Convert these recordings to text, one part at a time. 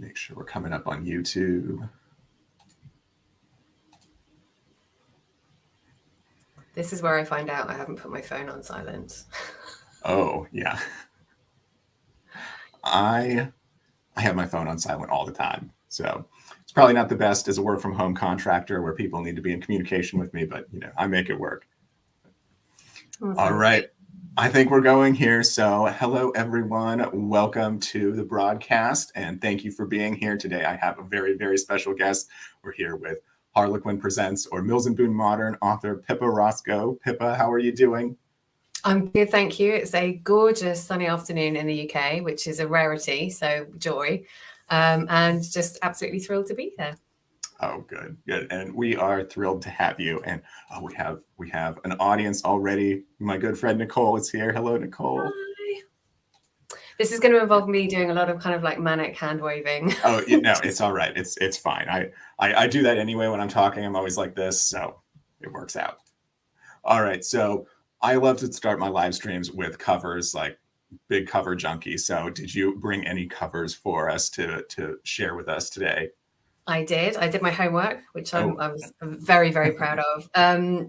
Make sure we're coming up on YouTube. This is where I find out I haven't put my phone on silent. Oh, yeah. I have my phone on silent all the time. So it's probably not the best as a work from home contractor where people need to be in communication with me, but I make it work. All right. I think we're going here. So hello, everyone. Welcome to the broadcast. And thank you for being here today. I have a very, very special guest. We're here with Harlequin Presents or Mills and Boon Modern author Pippa Roscoe. Pippa, how are you doing? I'm good, thank you. It's a gorgeous sunny afternoon in the UK, which is a rarity, so joy, and just absolutely thrilled to be here. Oh, good. And we are thrilled to have you. And we have an audience already. My good friend Nicole is here. Hello, Nicole. Hi. This is going to involve me doing a lot of kind of like manic hand waving. Oh, no, it's all right. It's fine. I do that anyway when I'm talking. I'm always like this, so it works out. All right. So I love to start my live streams with covers, like big cover junkie. So did you bring any covers for us to share with us today? I did my homework, which I was very, very proud of.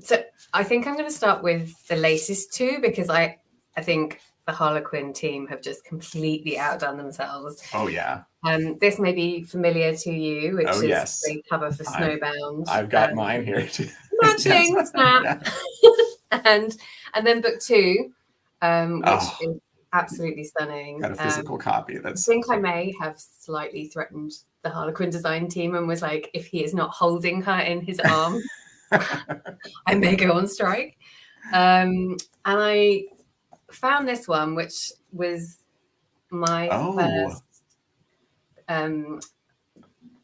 So I think I'm going to start with the latest two because I think the Harlequin team have just completely outdone themselves. Oh, yeah. This may be familiar to you, which is yes. the cover for Snowbound. I've got mine here too. Matching, snap. And then book two, which is absolutely stunning. Got a physical copy. I think I may have slightly threatened the Harlequin design team and was like, if he is not holding her in his arm, I may go on strike. And I found this one, which was my first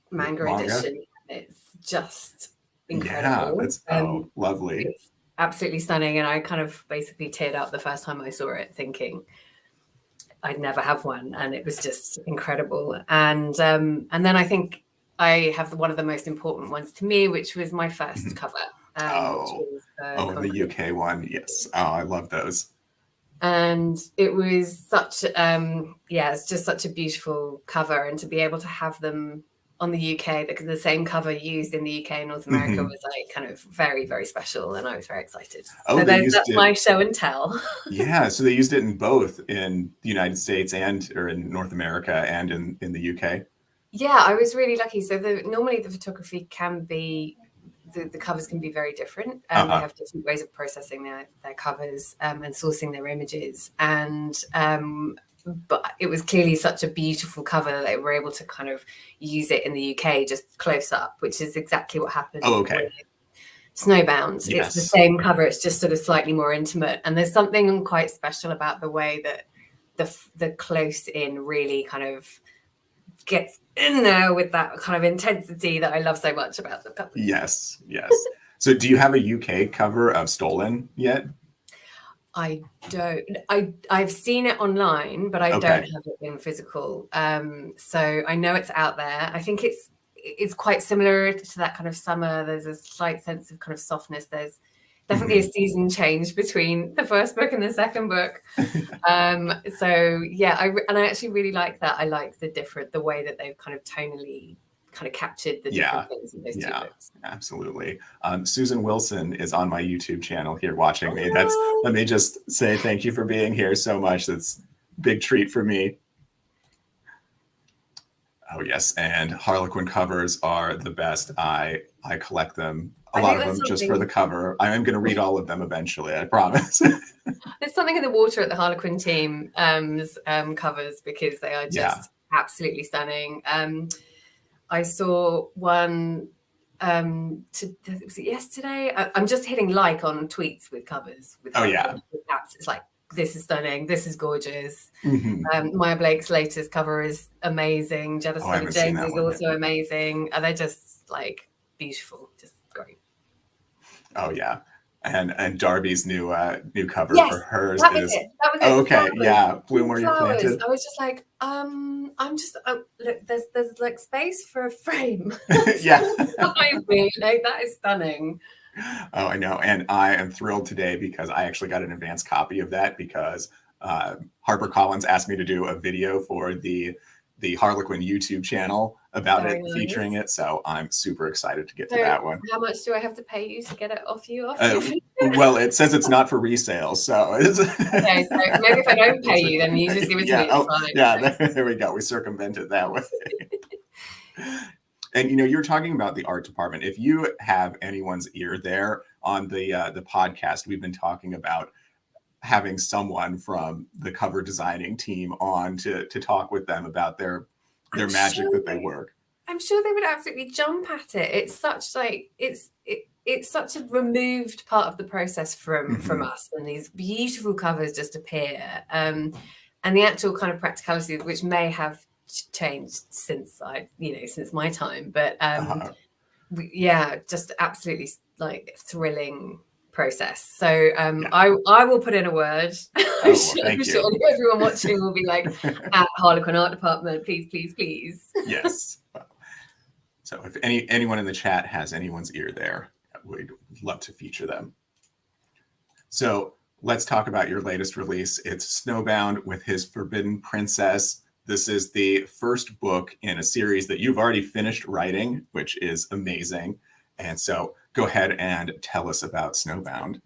manga edition. It's just incredible. Yeah, that's lovely. It's absolutely stunning. And I kind of basically teared up the first time I saw it, thinking I'd never have one, and it was just incredible. And then I think I have one of the most important ones to me, which was my first cover. The UK one, yes. Oh, I love those. And it was such, it's just such a beautiful cover, and to be able to have them on the UK, because the same cover used in the UK and North America was like kind of very, very special, and I was very excited. So that's my show and tell. Yeah, so they used it in both in the United States or in North America and in the UK. Yeah, I was really lucky. So normally the photography can be, the covers can be very different. They have different ways of processing their covers and sourcing their images. And but it was clearly such a beautiful cover that they were able to kind of use it in the UK just close up, which is exactly what happened. With Snowbound. Yes. It's the same cover, it's just sort of slightly more intimate. And there's something quite special about the way that the close in really kind of gets in there with that kind of intensity that I love so much about the covers. Yes. So do you have a UK cover of Stolen yet? I don't. I've seen it online, but I don't have it in physical. So I know it's out there. I think it's quite similar to that kind of summer. There's a slight sense of kind of softness. There's definitely a season change between the first book and the second book. So yeah, I actually really like that. I like the way that they've kind of tonally kind of captured the different things in those two books. Absolutely. Susan Wilson is on my YouTube channel here watching me. Let me just say thank you for being here so much. That's a big treat for me. Oh yes, and Harlequin covers are the best. I collect them. A lot of them just for the cover. I am going to read all of them eventually, I promise. There's something in the water at the Harlequin team covers, because they are just absolutely stunning. I saw one was it yesterday? I'm just hitting like on tweets with covers. With apps. It's like, this is stunning. This is gorgeous. Maya Blake's latest cover is amazing. Jetta James is also amazing. And they're just like beautiful, just great. Oh yeah. And Darby's new cover for hers is Bloom Where You're Planted. I was just like, I'm just look, there's like space for a frame. Like, that is stunning. Oh, I know. And I am thrilled today because I actually got an advanced copy of that because HarperCollins asked me to do a video for the the Harlequin YouTube channel about Very it, featuring nice. it. So I'm super excited to get to So that one. how much do I have to pay you to get it off you? Well, it says it's not for resale, so it's Okay, so maybe if I don't pay you, then you just give it to me. yeah. It's fine. Yeah, there we go. We circumvented that way. And you're talking about the art department. If you have anyone's ear there on the podcast, we've been talking about having someone from the cover designing team on to talk with them about their magic that they work. I'm sure they would absolutely jump at it. It's such like it's such a removed part of the process from us, and these beautiful covers just appear. And the actual kind of practicality, which may have changed since since my time, but just absolutely like thrilling process. So I will put in a word. I'm sure everyone watching will be like, at Harlequin Art Department, please. Yes. So if anyone in the chat has anyone's ear there, we'd love to feature them. So let's talk about your latest release. It's Snowbound with His Forbidden Princess. This is the first book in a series that you've already finished writing, which is amazing. And so go ahead and tell us about Snowbound.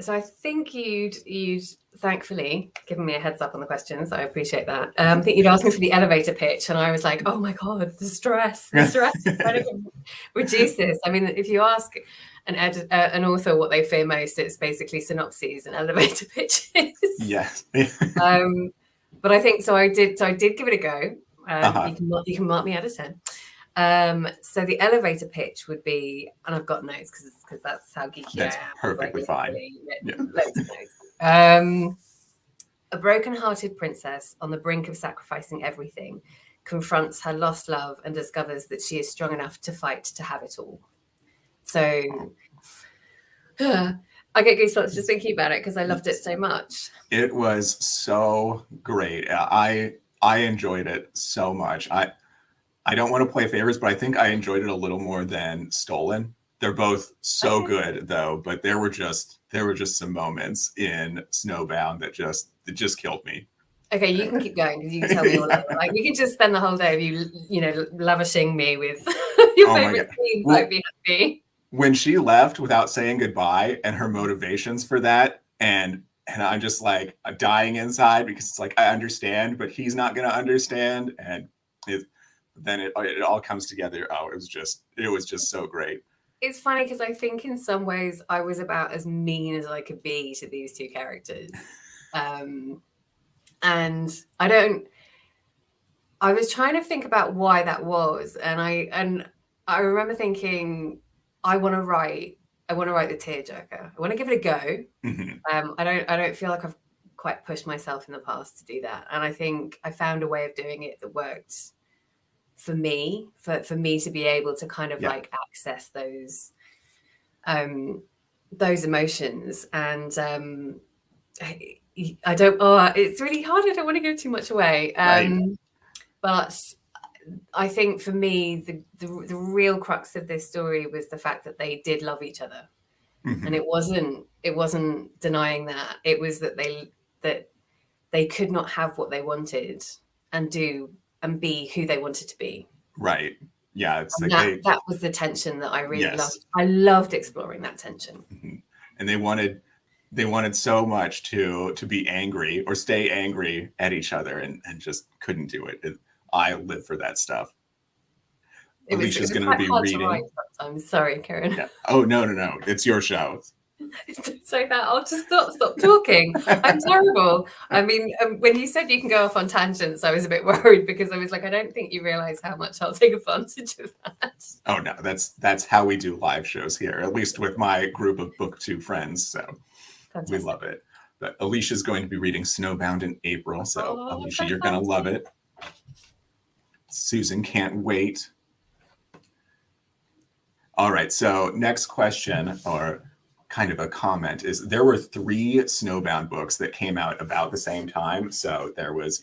So I think you'd thankfully given me a heads up on the questions. I appreciate that. I think you'd asked me for the elevator pitch, and I was like, oh my God, the stress. Reduce this. I mean, if you ask an author what they fear most, it's basically synopses and elevator pitches. Yes. But I think so. I did give it a go. You can mark me out of 10. So the elevator pitch would be, and I've got notes because that's how geeky I am. Perfectly fine. Loads of notes. A broken-hearted princess on the brink of sacrificing everything confronts her lost love and discovers that she is strong enough to fight to have it all. So I get goosebumps just thinking about it because I loved it so much. It was so great. I enjoyed it so much. I don't want to play favorites, but I think I enjoyed it a little more than Stolen. They're both so good though, but there were just some moments in Snowbound that just killed me. Okay, you can keep going because you can tell me all about it. Like we could just spend the whole day of you lavishing me with your favorite scenes. I'd be happy. When she left without saying goodbye and her motivations for that, and I'm just like dying inside because it's like I understand, but he's not gonna understand, and then it all comes together. Oh, it was just so great. It's funny because I think in some ways I was about as mean as I could be to these two characters. And I was trying to think about why that was. And I remember thinking, I want to write the tearjerker. I want to give it a go. Mm-hmm. I don't feel like I've quite pushed myself in the past to do that. And I think I found a way of doing it that worked for me, for me to be able to kind of like access those emotions. And it's really hard. I don't want to give too much away. But I think for me, the real crux of this story was the fact that they did love each other. Mm-hmm. And it wasn't denying that. It was that they could not have what they wanted and do and be who they wanted to be. Right. Yeah. It's like that was the tension that I really loved. I loved exploring that tension. Mm-hmm. And they wanted so much to be angry or stay angry at each other and just couldn't do it. I live for that stuff. Alicia's going to be reading. I'm sorry, Karen. Yeah. Oh, no. It's your show. Don't say that. I'll just stop talking. I'm terrible. I mean, when you said you can go off on tangents, I was a bit worried because I was like, I don't think you realize how much I'll take advantage of that. Oh, no, that's how we do live shows here, at least with my group of BookTube friends. So fantastic. We love it. But Alicia's going to be reading Snowbound in April. So Alicia, you're going to love it. Susan can't wait. All right. So next question, or kind of a comment, is there were 3 Snowbound books that came out about the same time. So there was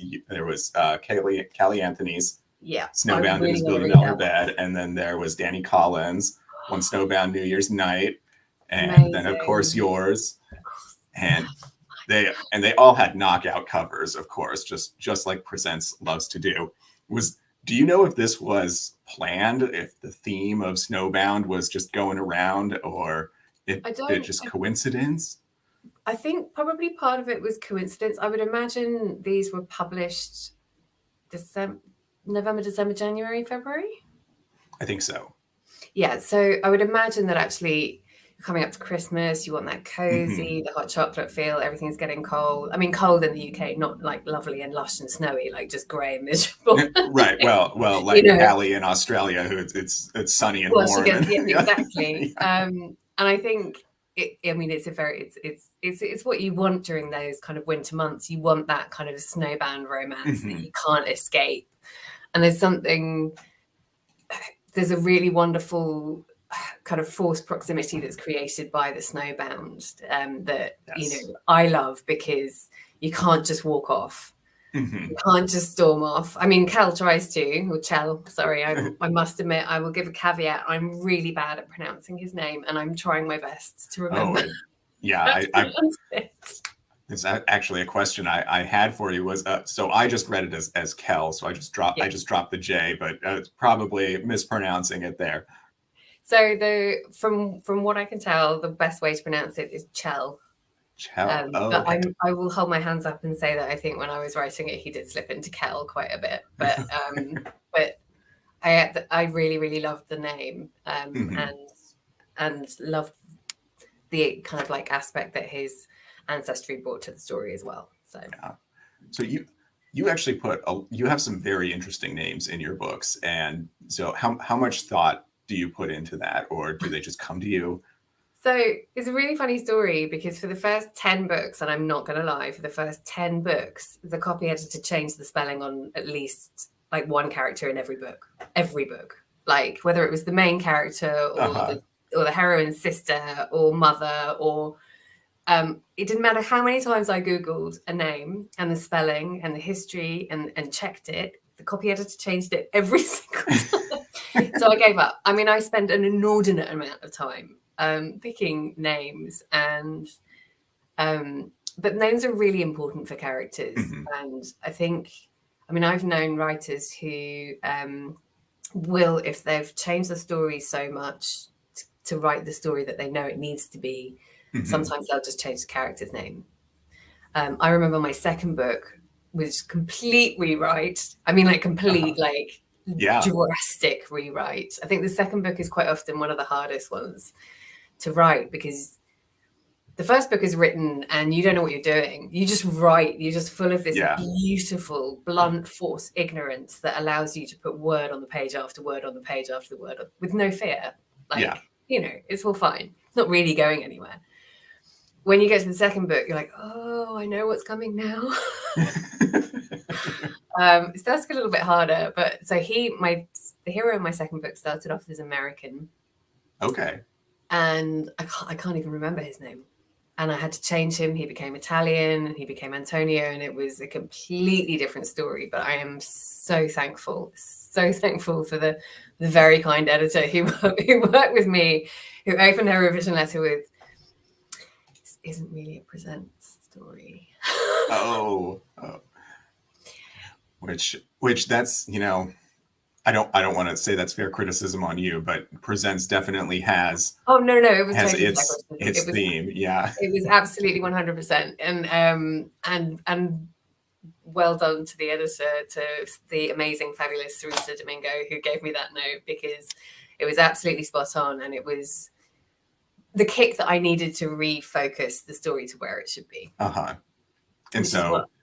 Callie Anthony's Snowbound in His $1 billion bed, and then there was Danny Collins' One Snowbound New Year's Night, and then of course yours. And they all had knockout covers, of course, just like Presents loves to do. Do you know if this was planned, if the theme of Snowbound was just going around, or if it just coincidence? I think probably part of it was coincidence. I would imagine these were published November, December, January, February. I think so. Yeah, so I would imagine that actually coming up to Christmas, you want that cozy, the hot chocolate feel, everything's getting cold. I mean, cold in the UK, not like lovely and lush and snowy, like just grey and miserable. Right. Well, like Callie in Australia, who it's sunny and warm. Exactly. Yeah. And I think it's what you want during those kind of winter months. You want that kind of snowbound romance that you can't escape. And there's a really wonderful kind of forced proximity that's created by the snowbound that I love, because you can't just walk off. You can't just storm off. I mean, Kel tries to, or Chell, sorry, I must admit, I will give a caveat. I'm really bad at pronouncing his name, and I'm trying my best to remember. Yeah, it's actually a question I had for you was, so I just read it as Kel, so I just dropped the J, but it's probably mispronouncing it there. So from what I can tell, the best way to pronounce it is Chell. But I will hold my hands up and say that I think when I was writing it, he did slip into Kel quite a bit. But but I really, really loved the name and loved the kind of like aspect that his ancestry brought to the story as well. So you actually you have some very interesting names in your books, and so how much thought do you put into that, or do they just come to you? So it's a really funny story, because for the first 10 books, and I'm not going to lie, for the first 10 books, the copy editor changed the spelling on at least like one character in every book, like whether it was the main character or the heroine's sister or mother, or it didn't matter how many times I Googled a name and the spelling and the history and checked it, the copy editor changed it every single time. So I gave up. I mean, I spent an inordinate amount of time picking names, and but names are really important for characters. And I've known writers who will, if they've changed the story so much to write the story that they know it needs to be, sometimes they'll just change the character's name. I remember my second book was complete rewrite. I mean, like complete, drastic rewrite. I think the second book is quite often one of the hardest ones to write, because the first book is written and you don't know what you're doing. You just write. You're just full of this beautiful, blunt force ignorance that allows you to put word on the page after word on the page after word with no fear. It's all fine. It's not really going anywhere. When you get to the second book, you're like, oh, I know what's coming now. So that's a little bit harder. But so the hero in my second book started off as American. Okay. And I can't even remember his name. And I had to change him. He became Italian and he became Antonio, and it was a completely different story. But I am so thankful for the very kind editor who worked with me, who opened her revision letter with, "This isn't really a Presents story." Which that's, I don't want to say that's fair criticism on you, but Presents definitely has. Oh no, it was totally its theme. Yeah, it was absolutely 100%, and well done to the editor, to the amazing, fabulous Sarita Domingo, who gave me that note, because it was absolutely spot on, and it was the kick that I needed to refocus the story to where it should be. And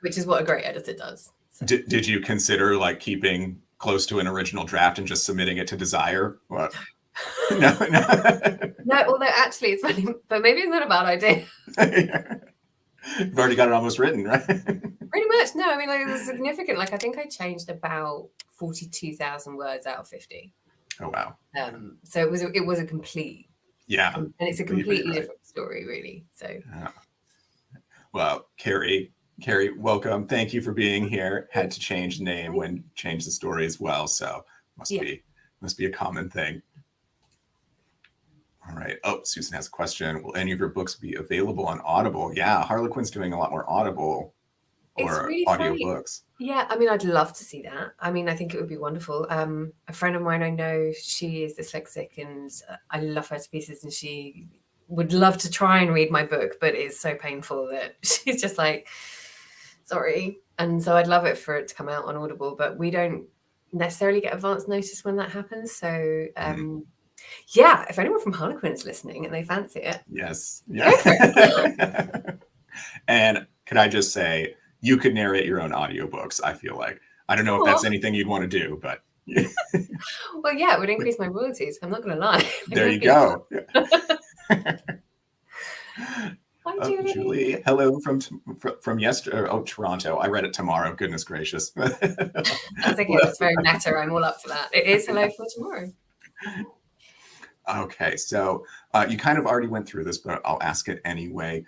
which is what a great editor does. So. Did you consider like keeping close to an original draft and just submitting it to Desire? What? No. Although actually it's funny, but maybe it's not a bad idea. You've already got it almost written, right? Pretty much. No, I mean, like, it was significant. Like, I think I changed about 42,000 words out of 50. Oh wow. So it was a complete. Yeah. And it's a completely different story, really. So. Well, Carrie, welcome. Thank you for being here. Had to change the name when changed the story as well, so must be a common thing. All right. Oh, Susan has a question. Will any of your books be available on Audible? Yeah, Harlequin's doing a lot more Audible It's or really funny. audiobooks. Yeah, I mean, I'd love to see that. I mean, I think it would be wonderful. A friend of mine I know, she is dyslexic, and I love her to pieces, and she would love to try and read my book, but it's so painful that she's just like, sorry. And so I'd love it for it to come out on Audible, but we don't necessarily get advance notice when that happens. So yeah, if anyone from Harlequin is listening and they fancy it, yes, go for it. yeah. And could I just say, you could narrate your own audiobooks, I feel like. I don't know if that's anything you'd want to do, but well, yeah, it would increase my royalties. I'm not going to lie. There you go. Hi, Julie. Julie, hello from yesterday. Oh, Toronto. I read it tomorrow. Goodness gracious. That's okay. That's very meta. I'm all up for that. It is hello for tomorrow. Okay, so you kind of already went through this, but I'll ask it anyway.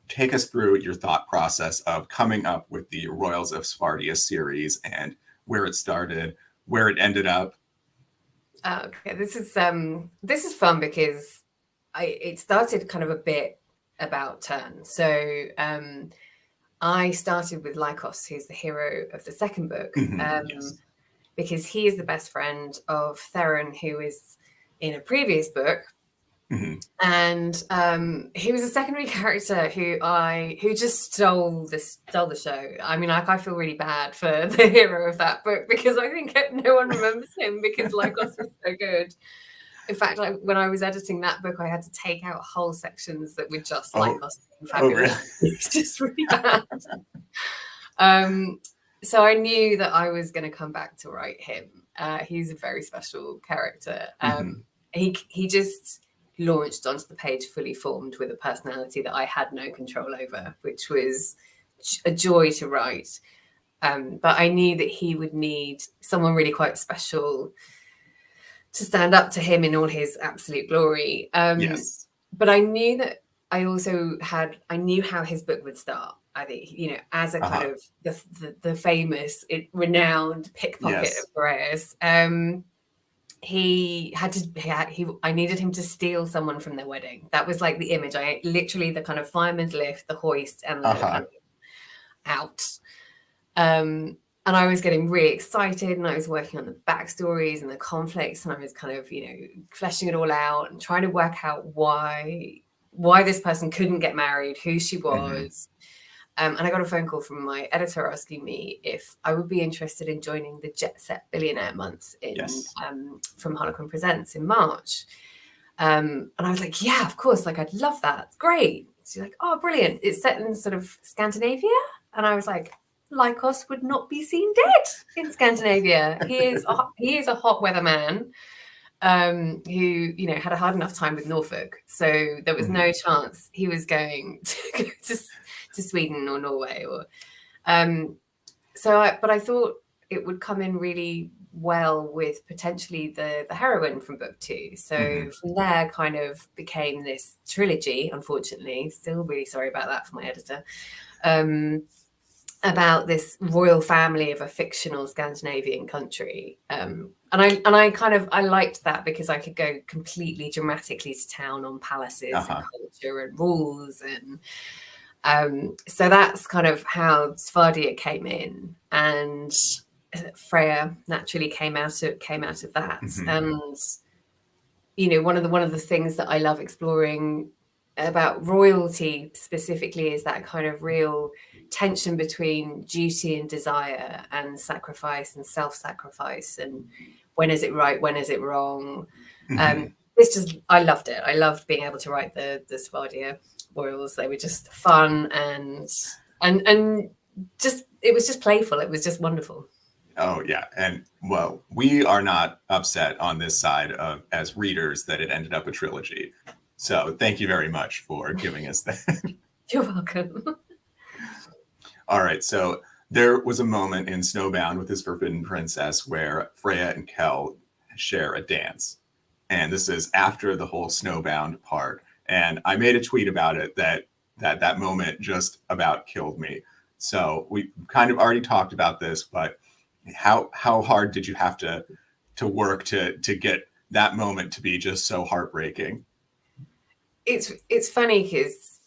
Take us through your thought process of coming up with the Royals of Sfardia series and where it started, where it ended up. Okay, this is fun because it started kind of a bit about turn. So I started with Lycos, who's the hero of the second book, Yes. because he is the best friend of Theron, who is in a previous book. And he was a secondary character who just stole the show. I mean, I feel really bad for the hero of that book because I think no one remembers him because Lycos was so good. In fact, when I was editing that book, I had to take out whole sections that were just Lycos being fabulous. Really? It's just really bad. So I knew that I was going to come back to write him. He's a very special character. He just launched onto the page fully formed with a personality that I had no control over, which was a joy to write. But I knew that he would need someone really quite special to stand up to him in all his absolute glory. Yes. But I knew that I knew how his book would start. I think, as a kind of the famous, renowned pickpocket of Boreas. I needed him to steal someone from their wedding. That was like the image. I literally the kind of fireman's lift, the hoist, and the out. And I was getting really excited, and I was working on the backstories and the conflicts, and I was kind of, fleshing it all out and trying to work out why this person couldn't get married, who she was. And I got a phone call from my editor asking me if I would be interested in joining the Jet Set Billionaire Month from Harlequin Presents in March. And I was like, yeah, of course. Like, I'd love that. It's great. She's like, oh, brilliant. It's set in sort of Scandinavia. And I was like, Lycos would not be seen dead in Scandinavia. He is a hot weather man who, had a hard enough time with Norfolk. So there was no chance he was going to go to Sweden or Norway but I thought it would come in really well with potentially the heroine from book 2. So from there kind of became this trilogy, unfortunately. Still really sorry about that for my editor. About this royal family of a fictional Scandinavian country. And I liked that because I could go completely dramatically to town on palaces and culture and rules. And so that's kind of how Sfardia came in, and Freya naturally came out of that. And one of the things that I love exploring about royalty specifically is that kind of real tension between duty and desire, and sacrifice and self-sacrifice, and when is it right, when is it wrong. I loved it. I loved being able to write the Sfardia royals. They were just fun and just, it was just playful. It was just wonderful. Oh yeah. And well, we are not upset on this side of, as readers, that it ended up a trilogy. So thank you very much for giving us that. You're welcome. All right. So there was a moment in Snowbound with his Forbidden Princess where Freya and Kell share a dance. And this is after the whole Snowbound part. And I made a tweet about it that moment just about killed me. So we kind of already talked about this, but how hard did you have to work to get that moment to be just so heartbreaking? it's funny because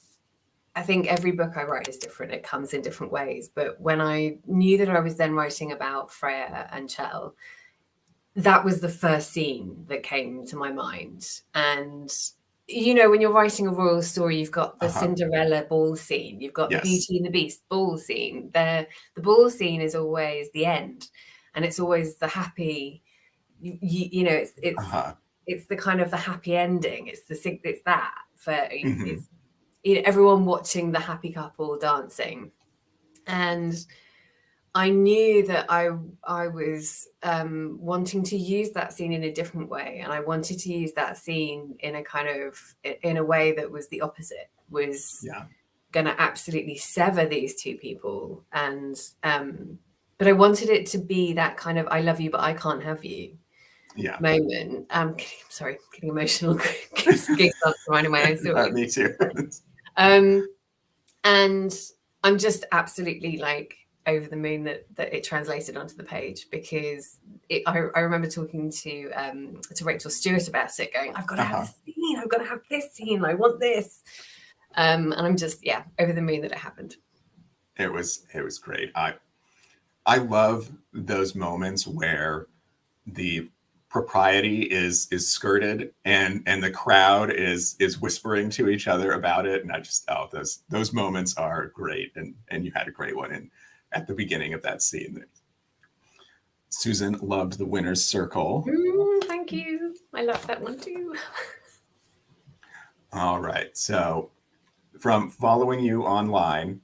I think every book I write is different. It comes in different ways. But when I knew that I was then writing about Freya and Chell, that was the first scene that came to my mind. And, you know, when you're writing a royal story, you've got the Cinderella ball scene, you've got the Beauty and the Beast ball scene. The ball scene is always the end, and it's always the happy, you know, it's the kind of the happy ending. It's that for it's, you know, everyone watching the happy couple dancing. And I knew that I was wanting to use that scene in a different way, and I wanted to use that scene in a way that was the opposite, was going to absolutely sever these two people, and but I wanted it to be that kind of "I love you, but I can't have you" moment. Sorry, getting emotional. Goosebumps reminding my own story. Me too. And I'm just absolutely like over the moon that it translated onto the page, because I remember talking to Rachel Stewart about it, going, I've got to have this scene, I've got to have this scene, I want this. And I'm just over the moon that it happened. It was great. I love those moments where the propriety is skirted and the crowd is whispering to each other about it, and I just those moments are great, and you had a great one at the beginning of that scene. Susan loved The Winner's Circle. Thank you. I love that one too. All right, so from following you online,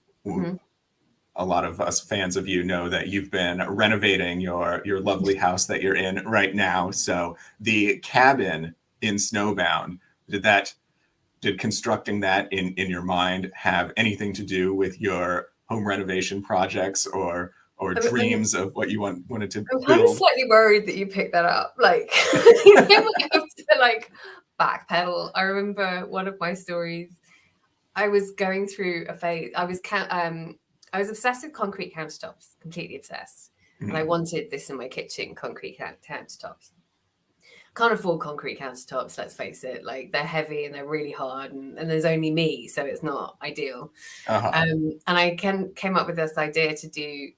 a lot of us fans of you know that you've been renovating your lovely house that you're in right now. So the cabin in Snowbound, did constructing that in your mind have anything to do with your home renovation projects or dreams of what you wanted to build? I'm kind of slightly worried that you picked that up. Like, you know, I have to like backpedal. I remember one of my stories. I was going through a phase. I was obsessed with concrete countertops, completely obsessed. And I wanted this in my kitchen, concrete countertops. Can't afford concrete countertops, let's face it. Like, they're heavy and they're really hard, and there's only me, so it's not ideal. And I came up with this idea to do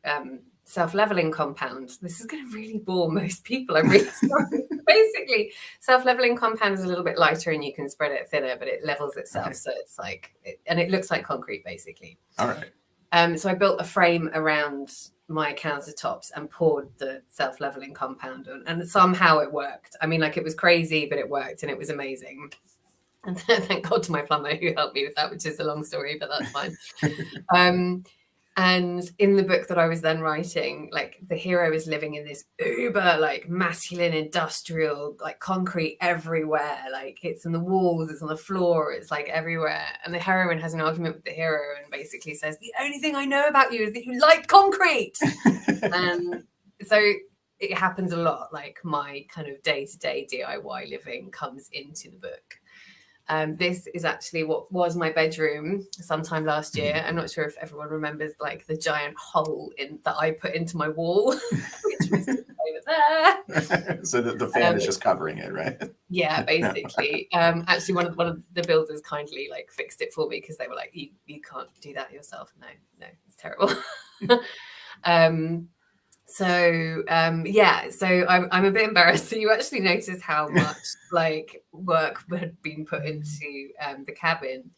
self-leveling compound. This is going to really bore most people, I'm really sorry. Basically, self-leveling compound is a little bit lighter and you can spread it thinner, but it levels itself. So it's like, and it looks like concrete, basically. All right. So I built a frame around my countertops and poured the self-leveling compound on, and somehow it worked. I mean, like, it was crazy, but it worked, and it was amazing. And thank God to my plumber who helped me with that, which is a long story, but that's fine. And in the book that I was then writing, like, the hero is living in this uber, like, masculine, industrial, like, concrete everywhere. Like, it's in the walls, it's on the floor, it's like everywhere. And the heroine has an argument with the hero and basically says, the only thing I know about you is that you like concrete. And so it happens a lot. Like, my kind of day-to-day DIY living comes into the book. This is actually what was my bedroom sometime last year. I'm not sure if everyone remembers, like, the giant hole that I put into my wall, which was over there. So the fan is just covering it, right? Yeah, basically. Actually, one of the builders kindly, like, fixed it for me, because they were like, you can't do that yourself. No, it's terrible. So I'm a bit embarrassed. So you actually notice how much like work had been put into the cabin,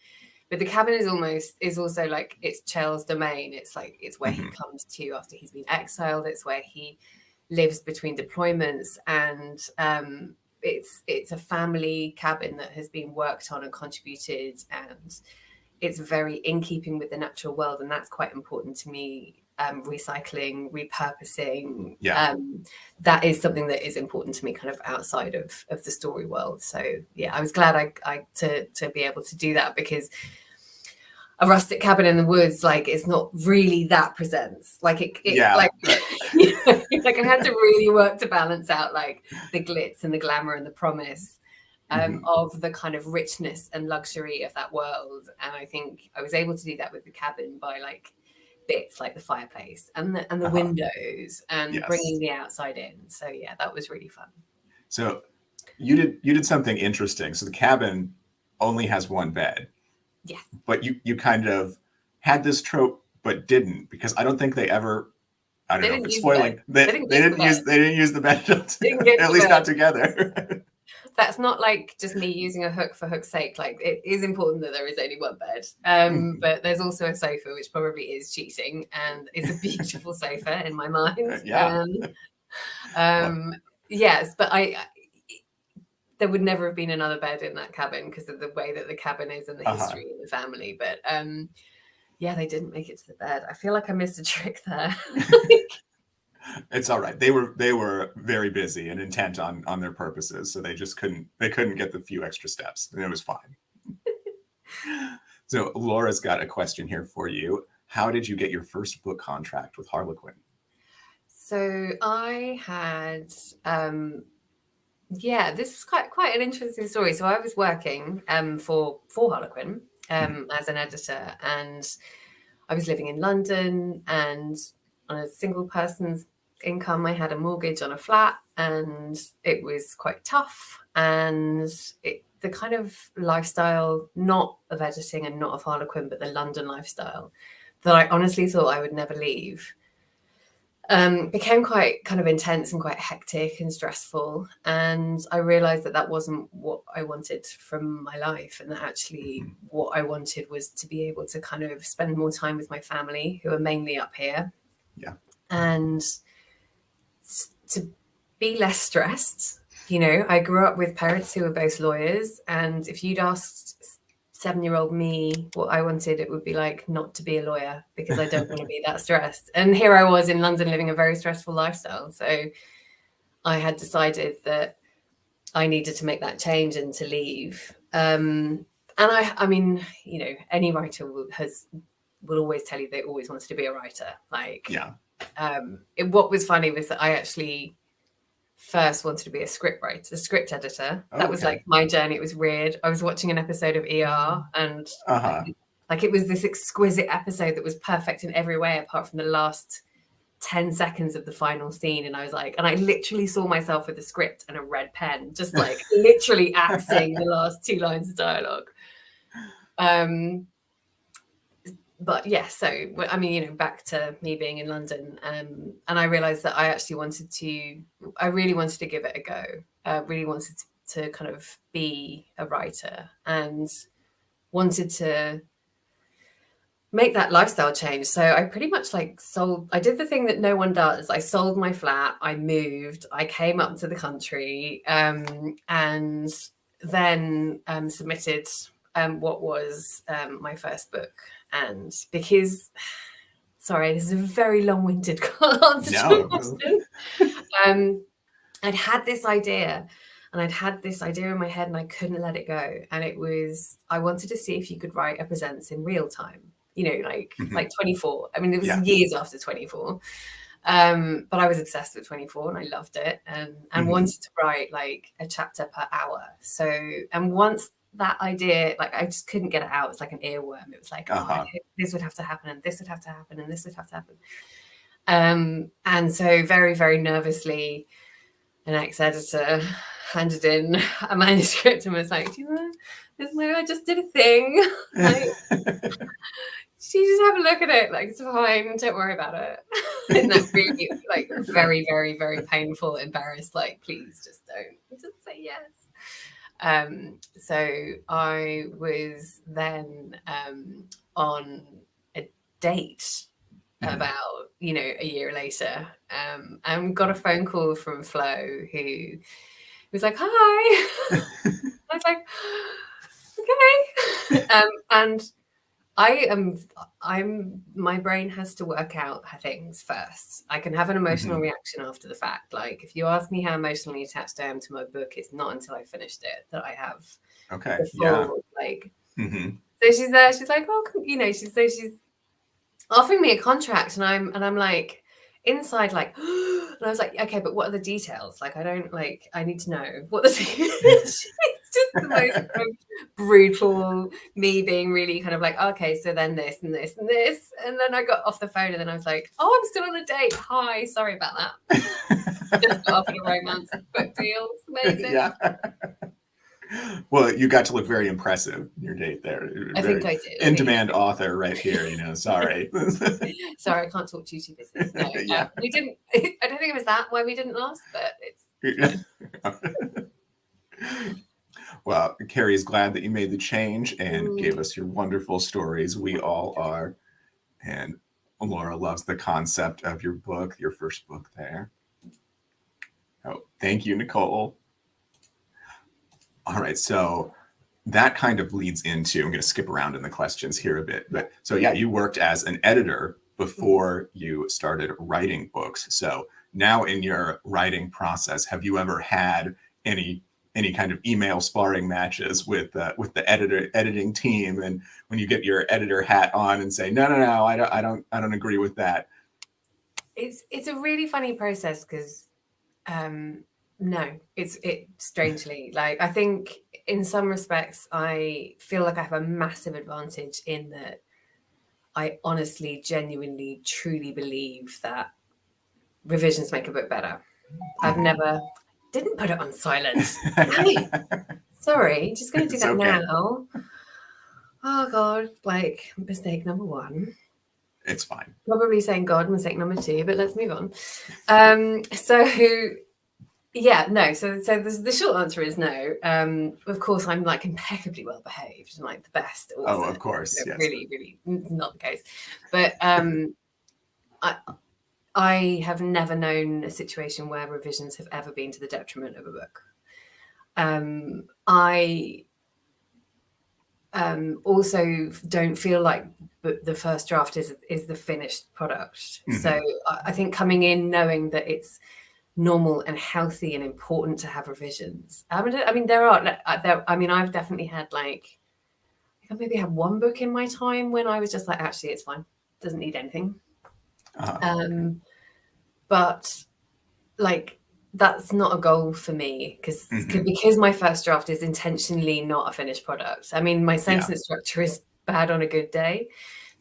but the cabin is also like, it's Chell's domain. It's like, it's where he comes to after he's been exiled. It's where he lives between deployments, and it's a family cabin that has been worked on and contributed, and it's very in keeping with the natural world, and that's quite important to me. Recycling, repurposing, that is something that is important to me, kind of outside of the story world. So I was glad I to be able to do that, because a rustic cabin in the woods, like, it's not really that presents. Like, like, you know, like, I had to really work to balance out, like, the glitz and the glamour and the promise of the kind of richness and luxury of that world. And I think I was able to do that with the cabin by, like, bits like the fireplace and the windows and bringing the outside in. So that was really fun. So you did something interesting. So the cabin only has one bed. Yes. But you kind of had this trope, but didn't, because I don't think they ever. I don't know if it's spoiling. They didn't use the bed, at least not together. That's not like just me using a hook for hook's sake. Like, it is important that there is only one bed. But there's also a sofa, which probably is cheating, and it's a beautiful sofa in my mind. Yeah. Yes, but there would never have been another bed in that cabin because of the way that the cabin is and the history of the family. But yeah, they didn't make it to the bed. I feel like I missed a trick there. It's all right. They were very busy and intent on their purposes, so they couldn't get the few extra steps, and it was fine. So Laura's got a question here for you. How did you get your first book contract with Harlequin? So I had, this was quite an interesting story. So I was working for Harlequin as an editor, and I was living in London, and on a single person's income. I had a mortgage on a flat, and it was quite tough. And the kind of lifestyle, not of editing and not of Harlequin, but the London lifestyle that I honestly thought I would never leave, became quite kind of intense and quite hectic and stressful. And I realized that wasn't what I wanted from my life, and that actually what I wanted was to be able to kind of spend more time with my family, who are mainly up here. Yeah. And to be less stressed. I grew up with parents who were both lawyers, and if you'd asked 7-year-old me what I wanted, it would be like not to be a lawyer, because I don't want to be that stressed. And here I was in London living a very stressful lifestyle. So I had decided that I needed to make that change and to leave. And I mean, any writer will always tell you they always wanted to be a writer. Like, yeah. What was funny was that I actually first wanted to be a script editor. That was like my journey. It was weird. I was watching an episode of A.R.R. and like it was this exquisite episode that was perfect in every way apart from the last 10 seconds of the final scene. And I was like, and I literally saw myself with a script and a red pen, just like literally acting the last 2 lines of dialogue. But yeah, so I mean, back to me being in London, and I realized that I actually really wanted to give it a go. I really wanted to kind of be a writer, and wanted to make that lifestyle change. So I pretty much I did the thing that no one does. I sold my flat, I moved, I came up to the country, and then submitted what was my first book. And because, sorry, this is a very long-winded answer to your question. I'd had this idea in my head, and I couldn't let it go. And it was, I wanted to see if you could write a presents in real time, like 24. I mean, it was years after 24. But I was obsessed with 24 and I loved it, and wanted to write like a chapter per hour. So, and once that idea, like I just couldn't get it out. It's like an earworm. It was like, this would have to happen, and this would have to happen, and this would have to happen. And so very, very nervously, an ex-editor handed in a manuscript and was like, do you know, this is where I just did a thing. Like, she just have a look at it. Like, it's fine. Don't worry about it. And that really, like, very, very, very painful, embarrassed. Like, please just don't. Just say yes. So I was then on a date about, a year later, and got a phone call from Flo, who was like, hi. I was like, okay. And my brain has to work out things first. I can have an emotional reaction after the fact. Like, if you ask me how emotionally attached I am to my book, it's not until I finished it that I have the full, like, so she's there, she's like, oh, she's offering me a contract, and I'm like, inside, like, and I was like, okay, but what are the details? Like, I need to know what the it's just the most kind of brutal, me being really kind of like, okay, so then this and this and this. And then I got off the phone, and then I was like, oh, I'm still on a date. Hi, sorry about that. Just got off on a romance book deal. Amazing. Yeah. Well, you got to look very impressive in your date there. I Very think I did. in-demand author right here, sorry. Sorry, I can't talk to you too busy. No, Yeah. we didn't. I don't think it was that why we didn't last, but it's fine. Well, Carrie is glad that you made the change and gave us your wonderful stories. We all are. And Laura loves the concept of your book, your first book there. Oh, thank you, Nicole. All right, so that kind of leads into, I'm going to skip around in the questions here a bit. But so yeah, you worked as an editor before you started writing books. So now in your writing process, have you ever had any kind of email sparring matches with the editing team, and when you get your editor hat on and say, no, I don't agree with that? It's a really funny process because no, it's strangely, like, I think in some respects I feel like I have a massive advantage in that I honestly, genuinely, truly believe that revisions make a book better. I've never didn't put it on silent. Sorry, just going to do It's that okay. now. Oh God, like mistake number one. It's fine. Probably saying God, mistake number two, but let's move on. So yeah, no. So the short answer is no. Of course, I'm like impeccably well behaved and like the best author. Oh, of course, yes. Really, really not the case. But I have never known a situation where revisions have ever been to the detriment of a book. I also don't feel like the first draft is the finished product. Mm-hmm. So I think coming in knowing that it's normal and healthy and important to have revisions. I mean, I've definitely had I maybe had one book in my time when I was just like, actually, it's fine. It doesn't need anything. But like, that's not a goal for me because my first draft is intentionally not a finished product. I mean, my sentence structure is bad on a good day.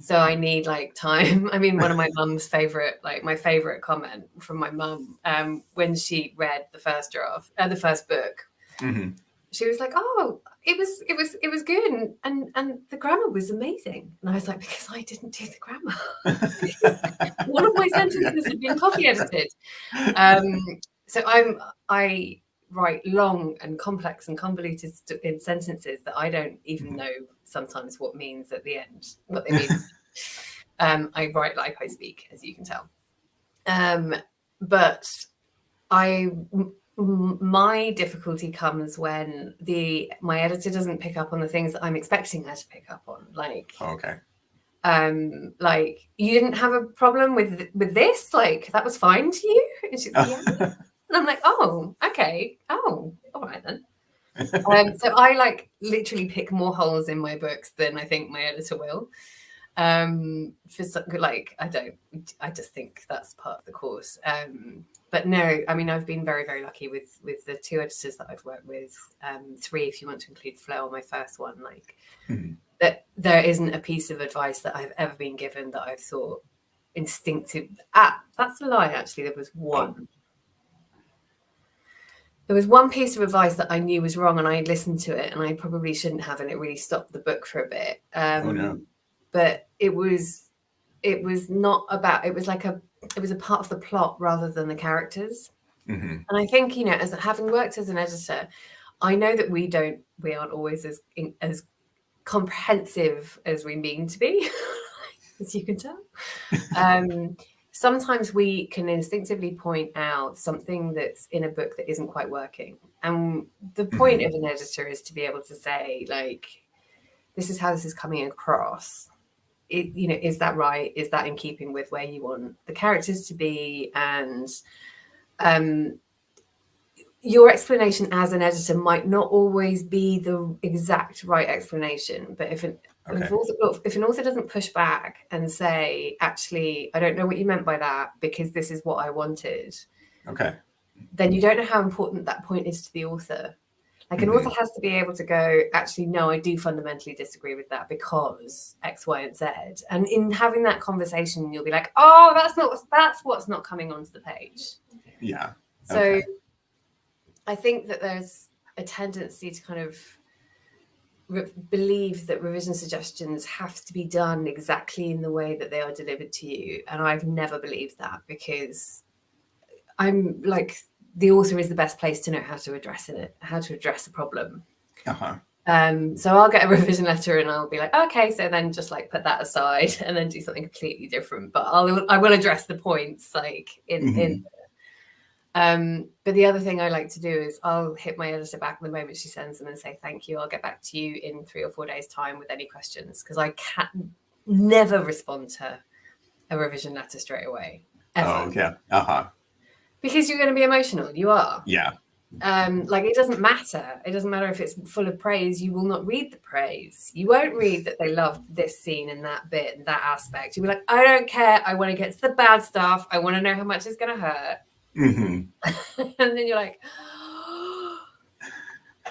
So I need like time. I mean, one of my mum's my favorite comment from my mum, when she read the first draft, the first book, she was like, "Oh, it was good, and the grammar was amazing." And I was like, "Because I didn't do the grammar. One of my sentences had been copy edited." So I write long and complex and convoluted in sentences that I don't even know sometimes what means at the end, what they mean. I write like I speak, as you can tell. But my difficulty comes when my editor doesn't pick up on the things that I'm expecting her to pick up on. Like, okay. Like, you didn't have a problem with this? Like, that was fine to you? And she's like, yeah. And I'm like, oh, okay. Oh, all right then. So I like literally pick more holes in my books than I think my editor will. For like, I just think that's part of the course. But no, I mean, I've been very, very lucky with the two editors that I've worked with, three if you want to include Flo, my first one, like that there isn't a piece of advice that I've ever been given that I've thought instinctive. That's a lie, actually. There was one. There was one piece of advice that I knew was wrong and I listened to it and I probably shouldn't have, and it really stopped the book for a bit. No. But it was not about, it was a part of the plot rather than the characters. And I think, as having worked as an editor, I know that we aren't always as comprehensive as we mean to be, as you can tell. Sometimes we can instinctively point out something that's in a book that isn't quite working. And the point of an editor is to be able to say, like, this is how this is coming across. Is that right? Is that in keeping with where you want the characters to be? And your explanation as an editor might not always be the exact right explanation. But if an author doesn't push back and say, actually, I don't know what you meant by that because this is what I wanted. Okay. Then you don't know how important that point is to the author. Like, an author has to be able to go, actually, no, I do fundamentally disagree with that because X, Y, and Z. And in having that conversation, you'll be like, oh, that's what's not coming onto the page. Yeah. So I think that there's a tendency to kind of believe that revision suggestions have to be done exactly in the way that they are delivered to you. And I've never believed that, because I'm like, the author is the best place to know how to address a problem. Uh-huh. So I'll get a revision letter and I'll be like, okay, so then just like put that aside and then do something completely different. But I will address the points like in but the other thing I like to do is I'll hit my editor back the moment she sends them and say, thank you, I'll get back to you in 3 or 4 days time with any questions, because I can never respond to a revision letter straight away, ever. Oh, yeah. Uh-huh. Because you're going to be emotional. You are. Yeah. Like, it doesn't matter. It doesn't matter if it's full of praise. You will not read the praise. You won't read that they loved this scene and that bit and that aspect. You'll be like, I don't care. I want to get to the bad stuff. I want to know how much it's going to hurt. Mm-hmm. And then you're like,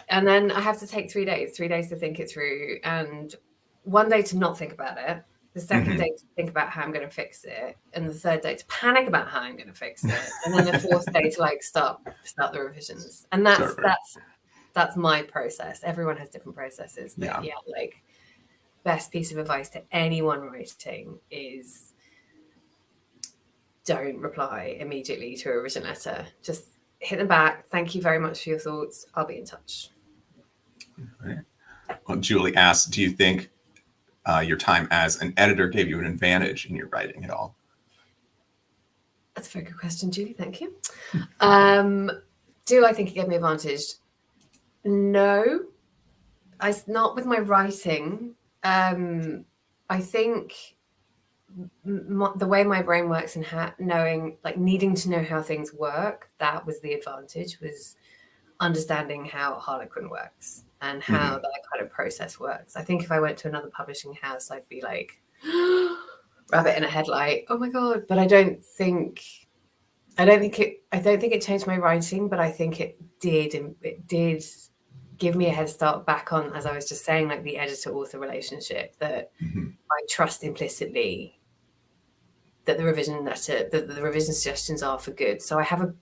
and then I have to take 3 days to think it through, and 1 day to not think about it, the second day to think about how I'm going to fix it, and the third day to panic about how I'm going to fix it, and then the fourth day to like start the revisions. And that's my process. Everyone has different processes, but yeah, like, best piece of advice to anyone writing is don't reply immediately to a revision letter. Just hit them back. Thank you very much for your thoughts. I'll be in touch. Right. Well, Julie asks, do you think your time as an editor gave you an advantage in your writing at all? That's a very good question, Julie. Thank you. Do I think it gave me advantage? No, not with my writing. I think the way my brain works and needing to know how things work, that was the advantage, was understanding how Harlequin works and how that kind of process works. I think if I went to another publishing house, I'd be like, rabbit in a headlight. Oh my God. But I don't think it changed my writing, but I think it did give me a head start back on, as I was just saying, like the editor-author relationship, that I trust implicitly that the revision suggestions are for good. So I have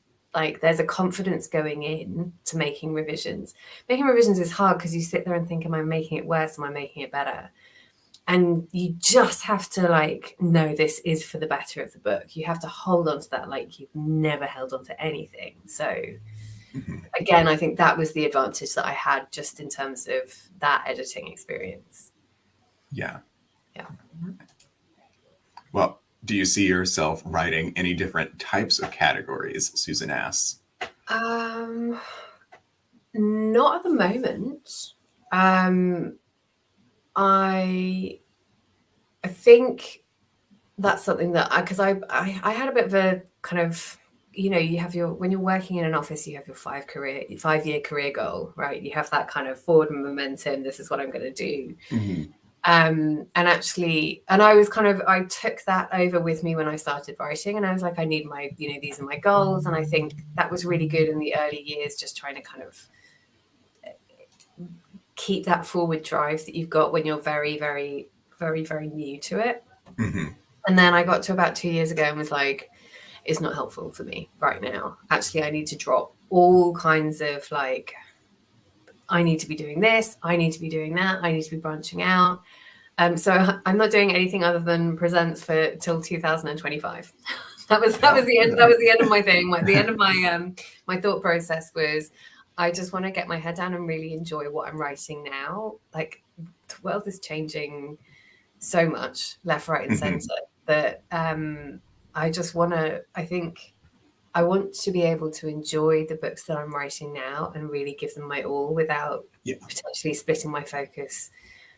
there's a confidence going in to making revisions. Making revisions is hard because you sit there and think, am I making it worse? Am I making it better? And you just have to know this is for the better of the book. You have to hold on to that like you've never held on to anything. So again, I think that was the advantage that I had just in terms of that editing experience. Yeah. Yeah. Well, do you see yourself writing any different types of categories? Susan asks. Not at the moment. I think that's something that because I had a bit of a kind of, you have when you're working in an office, you have your 5-year career goal, right? You have that kind of forward momentum. This is what I'm going to do. And I was I took that over with me when I started writing, and I was like, I need my, these are my goals. And I think that was really good in the early years, just trying to kind of keep that forward drive that you've got when you're very, very, very, very new to it. And then I got to about 2 years ago and was like, it's not helpful for me right now. Actually, I need to drop all kinds of I need to be doing this, I need to be doing that, I need to be branching out. So I'm not doing anything other than presents till 2025. That was the end. That was the end of my thing. The end of my my thought process was, I just want to get my head down and really enjoy what I'm writing now. Like, the world is changing so much, left, right, and center, that I just want to. I want to be able to enjoy the books that I'm writing now and really give them my all without potentially splitting my focus.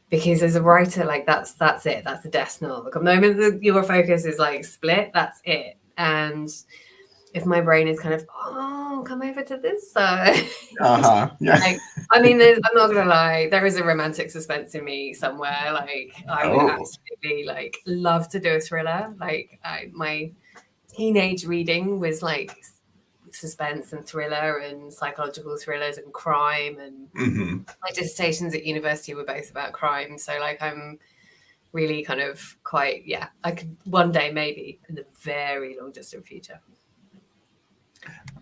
Because as a writer, that's it. That's the death knell. The moment that your focus is split, that's it. And if my brain is kind of, come over to this side. Yeah. I'm not gonna lie, there is a romantic suspense in me somewhere. I would absolutely love to do a thriller. My teenage reading was suspense and thriller and psychological thrillers and crime, and my dissertations at university were both about crime. So I'm really kind of quite, I could one day, maybe in the very long distant future.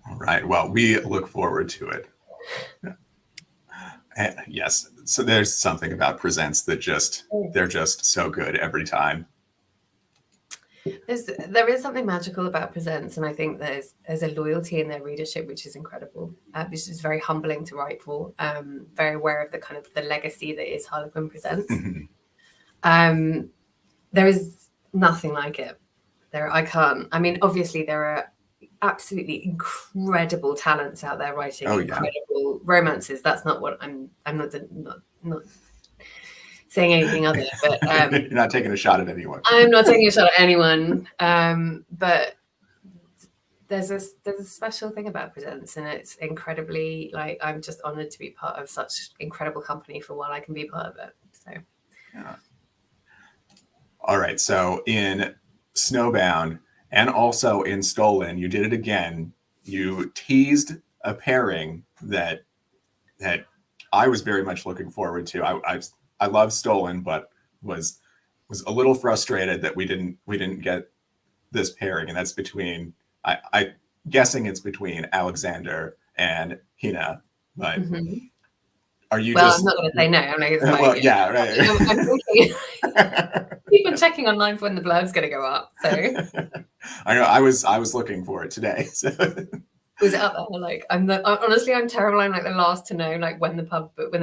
All right. Well, we look forward to it. Yes. So there's something about presents that they're just so good every time. There is something magical about presents, and I think there's a loyalty in their readership which is incredible, which is very humbling to write for. Very aware of the kind of the legacy that is Harlequin Presents. There is nothing like it. I mean, obviously there are absolutely incredible talents out there writing incredible romances. That's not what I'm not saying anything other, but you're not taking a shot at anyone. I'm not taking a shot at anyone. But there's a special thing about Presents, and it's incredibly, like, I'm just honored to be part of such incredible company for while I can be part of it. So yeah. All right. So in Snowbound and also in Stolen, you did it again. You teased a pairing that I was very much looking forward to. I love Stolen, but was a little frustrated that we didn't get this pairing, and that's between I guessing it's between Alexander and Hina. But are you I'm not going to say no. I'm like, well, yeah, right. I'm thinking, keep on checking online for when the blurb's going to go up. So I know I was looking for it today. So. Was it up there? Like, honestly, I'm terrible. I'm like the last to know, like when the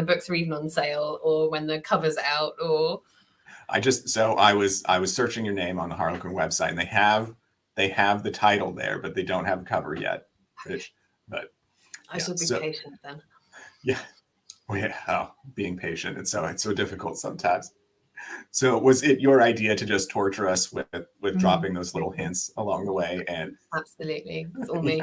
books are even on sale or when the cover's out. Or I was searching your name on the Harlequin website, and they have the title there, but they don't have a cover yet. But I should be patient then. Yeah. Well, yeah. Oh, being patient. It's so difficult sometimes. So was it your idea to just torture us with dropping those little hints along the way? And absolutely, it's all me.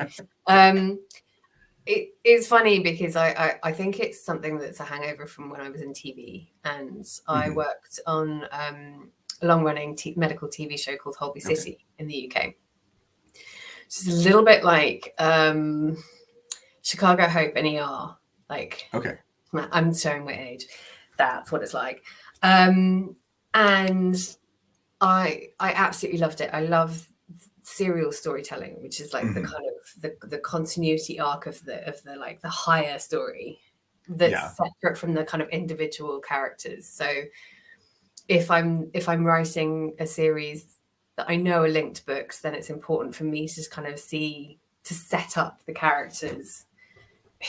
It's funny because I think it's something that's a hangover from when I was in TV, and I worked on a long-running medical TV show called Holby City in the UK. Just a little bit like Chicago Hope and A.R.R. Like, I'm showing my age. That's what it's like. And I absolutely loved it. I love serial storytelling, which is like the kind of the continuity arc of the like the higher story that's separate from the kind of individual characters. So if I'm writing a series that I know are linked books, then it's important for me to just kind of to set up the characters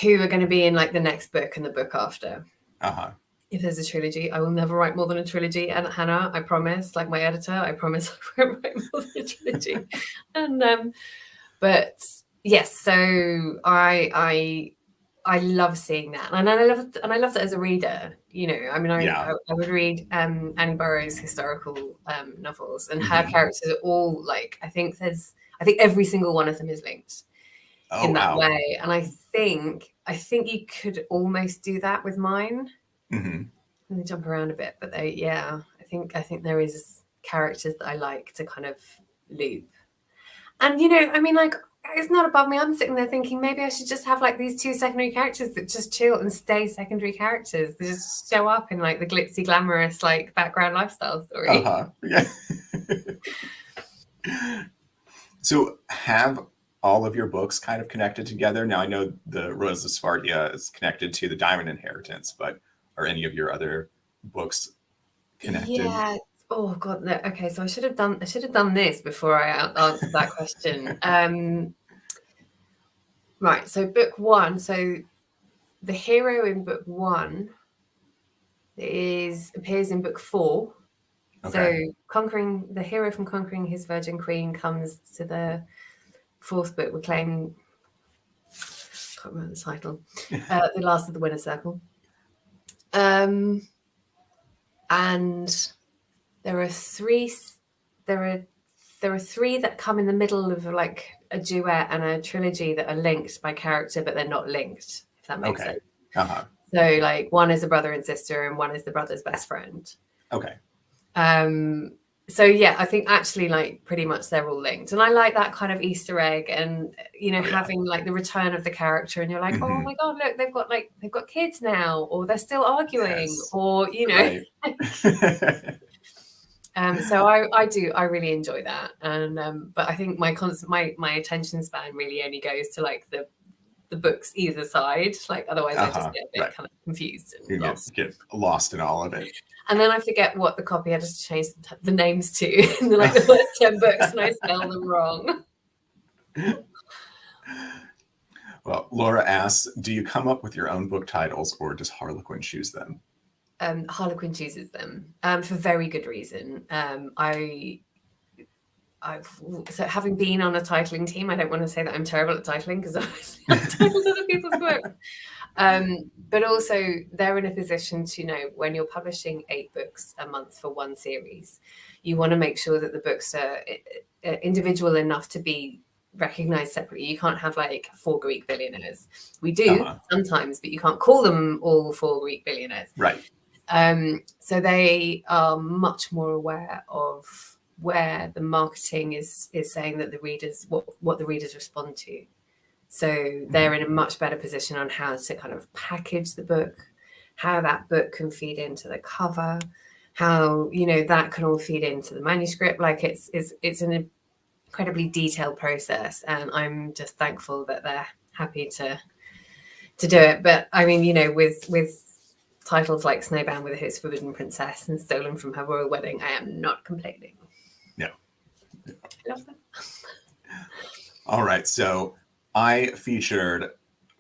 who are going to be in like the next book and the book after. If there's a trilogy, I will never write more than a trilogy. And Hannah, I promise, like my editor, I promise I won't write more than a trilogy. And but yes, so I love seeing that, and I love that as a reader. You know, I mean, I would read Annie Burroughs' historical novels, and her characters are all like, I think every single one of them is linked in that way, and I think you could almost do that with mine. And they jump around a bit, but I think there is characters that I like to kind of loop. And you know, I mean, like, it's not above me. I'm sitting there thinking maybe I should just have like these two secondary characters that just chill and stay secondary characters. They just show up in like the glitzy, glamorous, like background lifestyle story. Yeah. So have all of your books kind of connected together? Now I know the Rose of Spartia is connected to the Diamond Inheritance, but are any of your other books connected? Yeah. Oh God. No. Okay. So I should have done this before I answered that question. Right. So book one. So the hero in book one appears in book 4. So the hero from Conquering His Virgin Queen comes to the 4th book. We claim. Can't remember the title. The Last of the Winner's Circle. And there are 3 that come in the middle of like a duet and a trilogy that are linked by character, but they're not linked, if that makes sense. So like one is a brother and sister and one is the brother's best friend. So yeah, I think actually like pretty much they're all linked, and I like that kind of Easter egg, and you know, having like the return of the character, and you're like, oh my God, look, they've got kids now, or they're still arguing, or you know. So I really enjoy that, and but I think my attention span really only goes to like the the books either side. Like otherwise I just get a bit kind of confused and get lost in all of it. And then I forget what the copy editor changed the names to in the first 10 books, and I spell them wrong. Well, Laura asks, do you come up with your own book titles, or does Harlequin choose them? Harlequin chooses them for very good reason. So having been on a titling team, I don't want to say that I'm terrible at titling because I've titled other people's books. But also they're in a position to know when you're publishing 8 books a month for one series, you want to make sure that the books are individual enough to be recognized separately. You can't have like 4 Greek billionaires. We do sometimes, but you can't call them all 4 Greek billionaires. Right. So they are much more aware of where the marketing is saying that the readers, what the readers respond to. So they're in a much better position on how to kind of package the book, how that book can feed into the cover, how, that can all feed into the manuscript. Like it's an incredibly detailed process. And I'm just thankful that they're happy to do it. But I mean, with titles like Snowbound with a His Forbidden Princess and Stolen from Her Royal Wedding, I am not complaining. No. I love them. All right. So I featured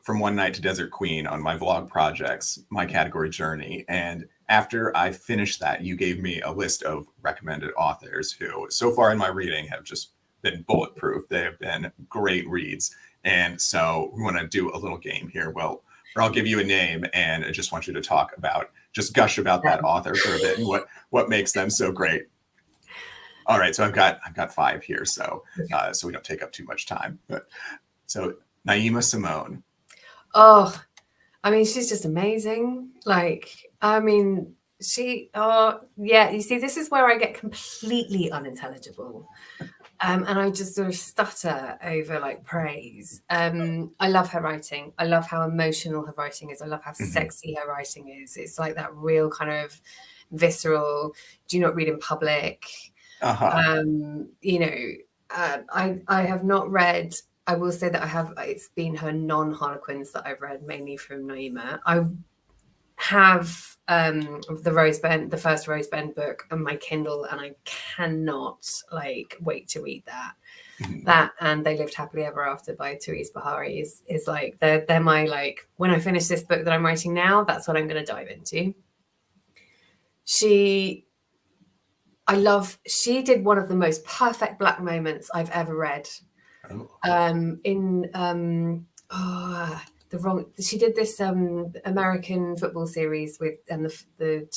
From One Night to Desert Queen on my vlog projects, my category journey. And after I finished that, you gave me a list of recommended authors who so far in my reading have just been bulletproof. They have been great reads. And so we want to do a little game here. Well, or I'll give you a name and I just want you to gush about that author for a bit and what makes them so great. All right. So I've got 5 here. So we don't take up too much time. So Naima Simone. Oh, I mean, she's just amazing. Like, I mean, you see, this is where I get completely unintelligible. And I just sort of stutter over like praise. I love her writing. I love how emotional her writing is. I love how sexy her writing is. It's like that real kind of visceral, do not read in public. I have not read, I will say that it's been her non-Harlequins that I've read, mainly from Naima. I have the first Rosebend book on my Kindle, and I cannot wait to read that. That and They Lived Happily Ever After by Therese Bahari is like they're my when I finish this book that I'm writing now, that's what I'm going to dive into. She did one of the most perfect black moments I've ever read. She did this American football series and the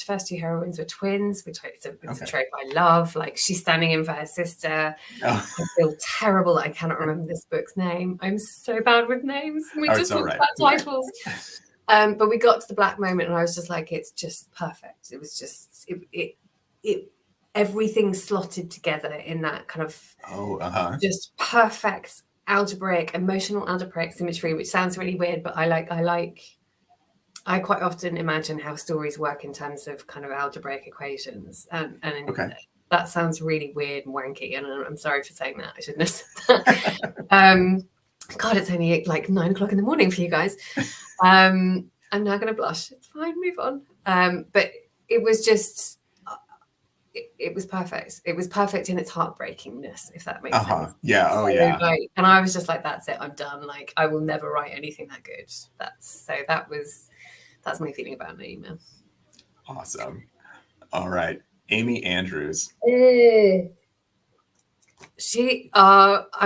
first 2 heroines were twins, which it's a trope I love. Like, she's standing in for her sister. I feel terrible that I cannot remember this book's name. I'm so bad with names. We just talked about titles. But we got to the black moment and I was just like, it's just perfect. It was just it everything slotted together in that kind of just perfect emotional algebraic symmetry, which sounds really weird, but I quite often imagine how stories work in terms of kind of algebraic equations, and that sounds really weird and wanky, and I'm sorry for saying that. I shouldn't have said that. God, it's only 9 o'clock in the morning for you guys. I'm now going to blush. It's fine, move on. But it was just it was perfect. It was perfect in its heartbreakingness, if that makes sense. Yeah. So, and I was just like, that's it. I'm done. Like, I will never write anything that good. That's my feeling about Naima. Awesome. All right. Amy Andrews. I'm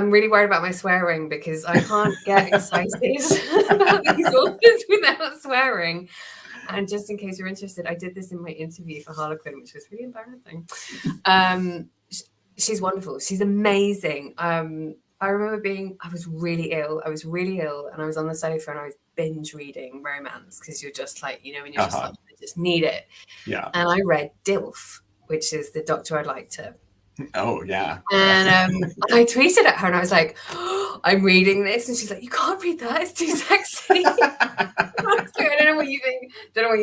really worried about my swearing because I can't get excited about these authors without swearing. And just in case you're interested, I did this in my interview for Harlequin, which was really embarrassing. She's wonderful. She's amazing. I remember I was really ill. And I was on the sofa and I was binge reading romance because you're just when you're just I just need it. Yeah. And I read DILF, which is The Doctor I'd Like to. Oh, yeah. And I tweeted at her and I was like, I'm reading this. And she's like, you can't read that. It's too sexy. I don't know what you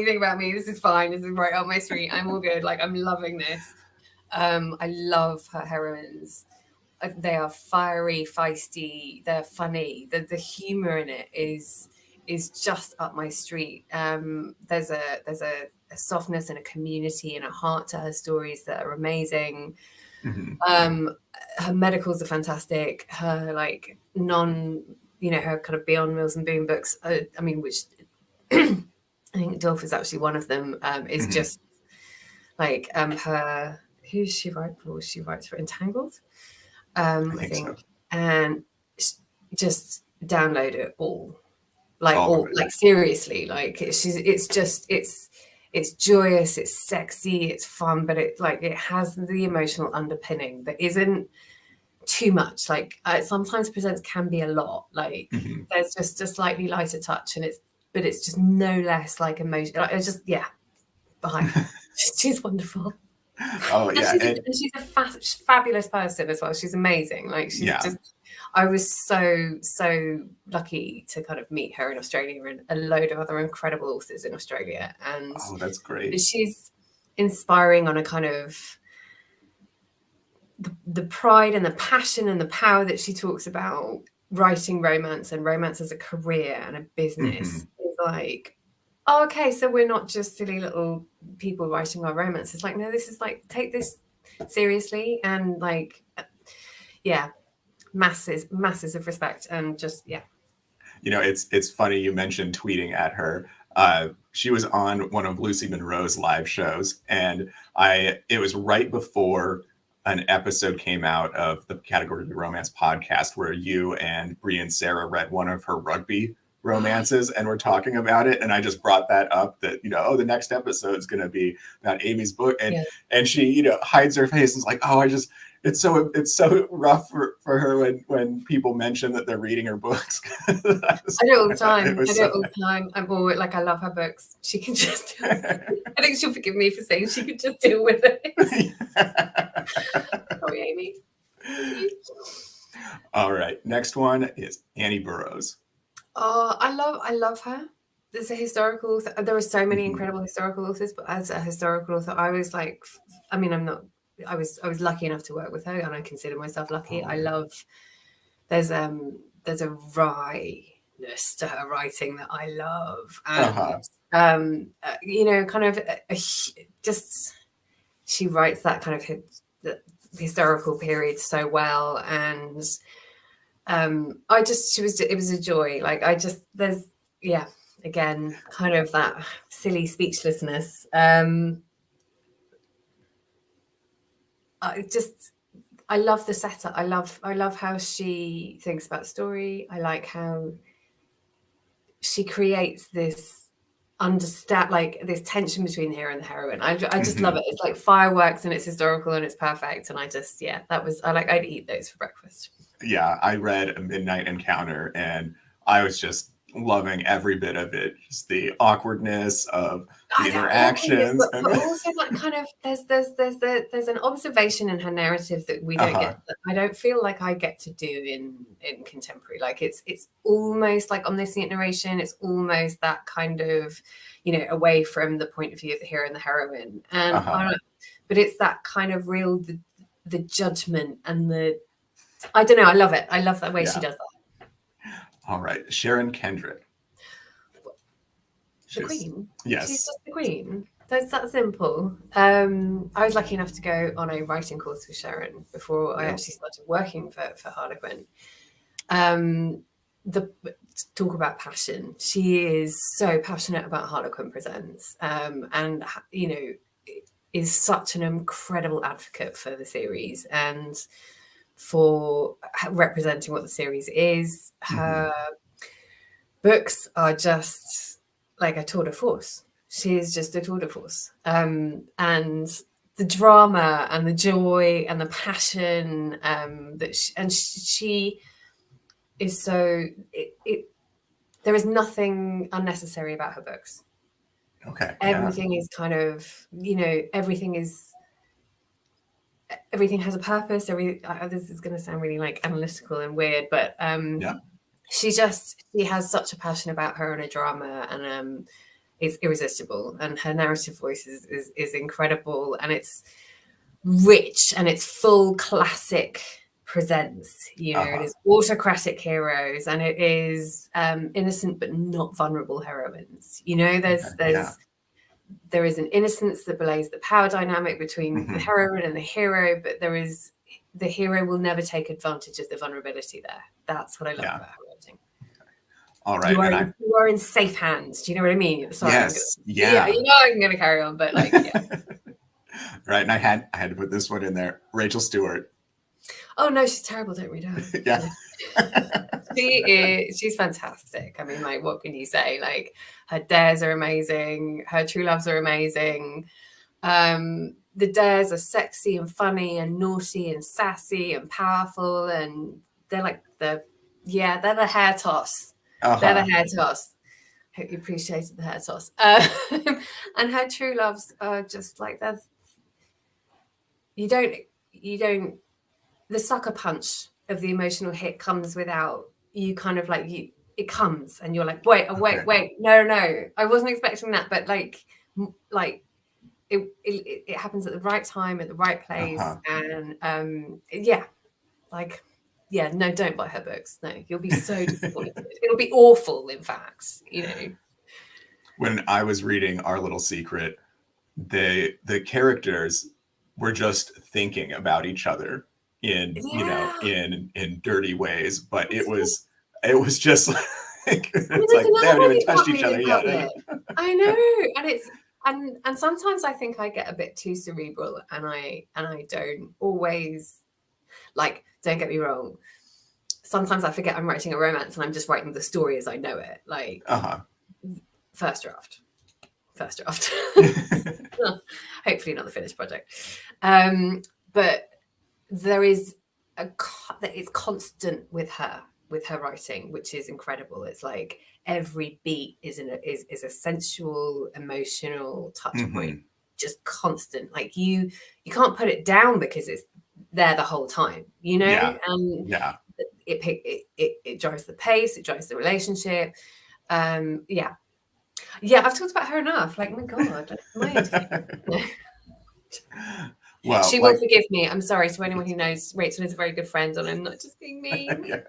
think about me. This is fine. This is right up my street. I'm all good. I'm loving this. I love her heroines. they are fiery, feisty, they're funny. The humor in it is just up my street. There's a softness and a community and a heart to her stories that are amazing. Her medicals are fantastic. Her like her kind of Beyond Mills and Boom books, I mean, which I think Dolph is actually one of them, is just like her, who's she write for? She writes for Entangled, I think. So. And just download it all. Like seriously, like it's joyous, it's sexy, it's fun, but it has the emotional underpinning that isn't too much. Like sometimes presents can be a lot. Like there's just a slightly lighter touch, and it's just no less like emotion. It's just behind. She's wonderful. Oh yeah, and she's a fabulous person as well. She's amazing. Like she's just. I was so lucky to kind of meet her in Australia and a load of other incredible authors in Australia. And that's great. She's inspiring on a kind of the pride and the passion and the power that she talks about writing romance and romance as a career and a business is like, oh, okay, so we're not just silly little people writing our romance. It's like, no, this is like, take this seriously and like, masses of respect and just it's funny you mentioned tweeting at her. She was on one of Lucy Monroe's live shows, and it was right before an episode came out of the Category B Romance podcast where you and Brie and Sarah read one of her rugby romances and we're talking about it, and I just brought that up that the next episode is going to be about Amy's book, and she hides her face and is like, oh, it's so rough for her when people mention that they're reading her books. I do it all the time. I'm always like, I love her books. She can just I think she'll forgive me for saying she could just deal with it. Sorry, Amy. All right, next one is Annie Burroughs. Oh, I love her. There's a historical author. There are so many incredible historical authors, but as a historical author, I was like, I was lucky enough to work with her, and I consider myself lucky. I love. There's a wryness to her writing that I love, and kind of just she writes that kind of the historical period so well, and it was a joy. Like again, kind of that silly speechlessness. I love the setup. I love how she thinks about story. I like how she creates this this tension between the hero and the heroine. I just love it. It's like fireworks and it's historical and it's perfect. And I'd eat those for breakfast. Yeah, I read A Midnight Encounter and I was just loving every bit of it. Just the awkwardness of the interactions, but also that kind of there's an observation in her narrative that we don't get. That I don't feel like I get to do in contemporary. Like it's almost like omniscient narration. It's almost that kind of away from the point of view of the hero and the heroine, and but it's that kind of real the judgment and I don't know. I love it. I love that way she does that. All right, Sharon Kendrick. The Queen? Yes. She's just the Queen. That's that simple. I was lucky enough to go on a writing course with Sharon before I actually started working for Harlequin. Talk about passion. She is so passionate about Harlequin Presents, and is such an incredible advocate for the series and for representing what the series is. Her books are just like a tour de force. She is just a tour de force. And the drama and the joy and the passion she is so there is nothing unnecessary about her books. Okay. Everything is kind of, everything has a purpose. This is going to sound really like analytical and weird, but she has such a passion about her and a drama, and it's irresistible. And her narrative voice is incredible, and it's rich and it's full classic presents. You know, it is autocratic heroes, and it is innocent but not vulnerable heroines. You know, there is an innocence that belays the power dynamic between the heroine and the hero, but the hero will never take advantage of the vulnerability there. That's what I love about her writing. All right. You are in safe hands. Do you know what I mean? Sorry, yes. You know I'm going to carry on, but like, yeah. Right. And I had to put this one in there. Rachel Stewart. Oh no, she's terrible. Don't read her. Yeah. She's fantastic. I mean, like, what can you say? Like, her dares are amazing. Her true loves are amazing. The dares are sexy and funny and naughty and sassy and powerful, and they're like they're the hair toss. They're the hair toss. Hope you appreciated the hair toss. And her true loves are just like that. You don't. The sucker punch of the emotional hit comes without you kind of like it comes and you're like, wait, no, I wasn't expecting that, but like it happens at the right time, at the right place. And no, don't buy her books. No, you'll be so disappointed. It'll be awful, in fact, you know. When I was reading Our Little Secret, the characters were just thinking about each other in in dirty ways, but it was just like it's like they haven't even touched each other yet. I know, and sometimes I think I get a bit too cerebral, and I don't always, like, don't get me wrong, sometimes I forget I'm writing a romance and I'm just writing the story as I know it, like first draft. Hopefully not the finished project, but there is it's constant with her writing, which is incredible. It's like every beat is a sensual, emotional touch point, just constant. Like you can't put it down because it's there the whole time, you know. It drives the pace, it drives the relationship. I've talked about her enough. Like, my God, well, she will forgive me. I'm sorry to anyone who knows Rachel is a very good friend, and I'm not just being mean.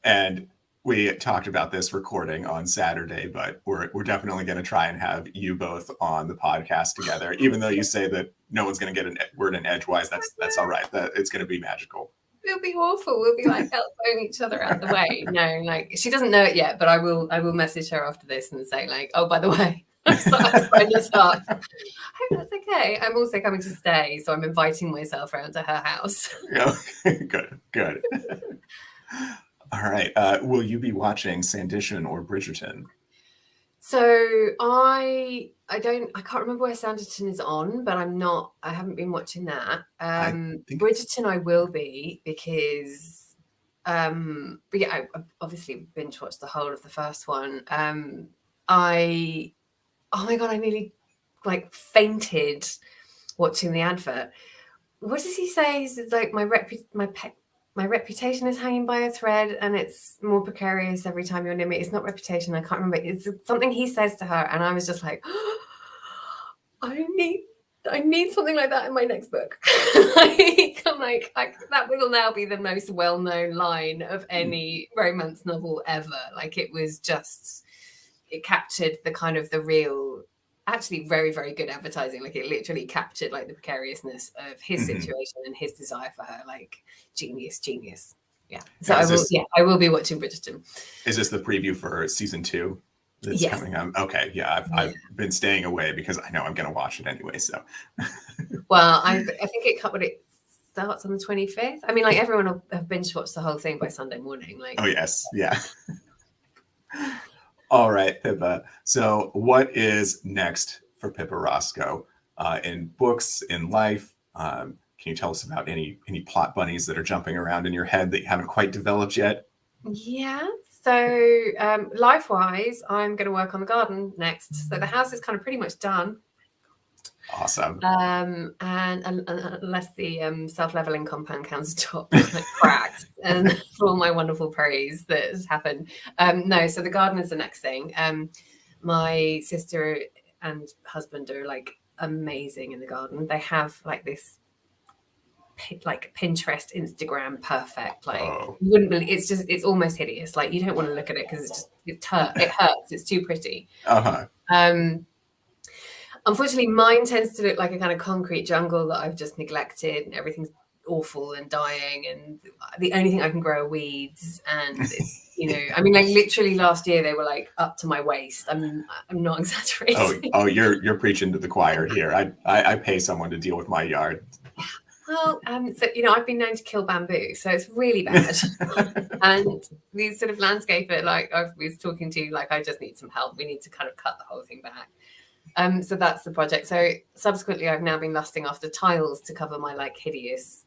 And we talked about this recording on Saturday, but we're definitely going to try and have you both on the podcast together. Even though you say that no one's going to get a word in edgewise, that's all right. That it's going to be magical. It'll be awful. We'll be like elbowing each other out the way. No, like, she doesn't know it yet, but I will message her after this and say, like, oh, by the way, I just up. I hope that's okay. I'm also coming to stay, so I'm inviting myself around to her house. Good. All right. Will you be watching Sanditon or Bridgerton? So I can't remember where Sanditon is on, but I haven't been watching that. Bridgerton I will be, because I obviously binge watched the whole of the first one. Oh my God, I nearly fainted watching the advert. What does he say? He's like, my reputation is hanging by a thread, and it's more precarious every time you're near me. It's not reputation. I can't remember. It's something he says to her. And I was just like, I need something like that in my next book. That will now be the most well-known line of any romance novel ever. Like, it was just, it captured the kind of the real, actually very, very good advertising. Like, it literally captured like the precariousness of his situation and his desire for her. Like, genius. Yeah. So I will be watching Bridgerton. Is this the preview for season 2 that's coming up? Okay. Yeah. I've been staying away because I know I'm going to watch it anyway. So. Well, I think it starts on the 25th. I mean, like, everyone will have binge watched the whole thing by Sunday morning. Like, oh yes. Yeah. All right, Pippa. So what is next for Pippa Roscoe in books, in life? Can you tell us about any plot bunnies that are jumping around in your head that you haven't quite developed yet? Yeah. So life-wise, I'm going to work on the garden next. So the house is kind of pretty much done. Awesome. And unless the self-leveling compound countertop cracks, and for all my wonderful praise that has happened. No, so the garden is the next thing. My sister and husband are like amazing in the garden. They have like this like Pinterest, Instagram perfect. Like Oh. you wouldn't believe, it's almost hideous. Like you don't want to look at it because it hurts. It's too pretty. Unfortunately, mine tends to look like a kind of concrete jungle that I've just neglected, and everything's awful and dying, and the only thing I can grow are weeds. And it's, I mean, like literally last year they were like up to my waist. I'm not exaggerating. Oh, you're preaching to the choir here. I pay someone to deal with my yard. Well, so I've been known to kill bamboo, so it's really bad. And these sort of landscaper, like I was talking to, like I just need some help. We need to kind of cut the whole thing back. So that's the project. So subsequently, I've now been lusting after tiles to cover my like hideous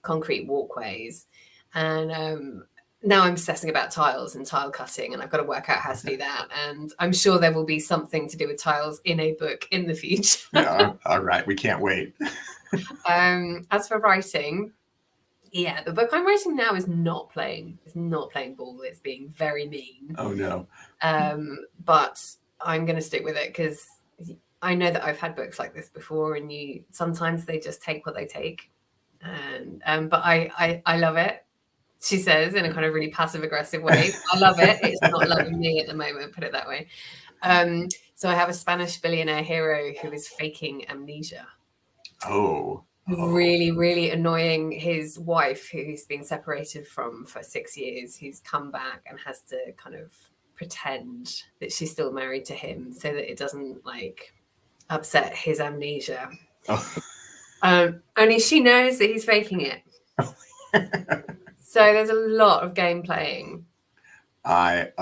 concrete walkways, and now I'm obsessing about tiles and tile cutting, and I've got to work out how to do that. And I'm sure there will be something to do with tiles in a book in the future. Yeah, all right, we can't wait. As for writing, yeah, the book I'm writing now is not playing ball. It's being very mean. Oh no. But I'm going to stick with it because I know that I've had books like this before, and sometimes they just take what they take. And but I love it, she says in a kind of really passive aggressive way. I love it. It's not loving me at the moment, put it that way. So I have a Spanish billionaire hero who is faking amnesia. Oh. Really, really annoying his wife, who he's been separated from for 6 years, who's come back and has to kind of pretend that she's still married to him so that it doesn't like upset his amnesia. Only she knows that he's faking it. So there's a lot of game playing. I've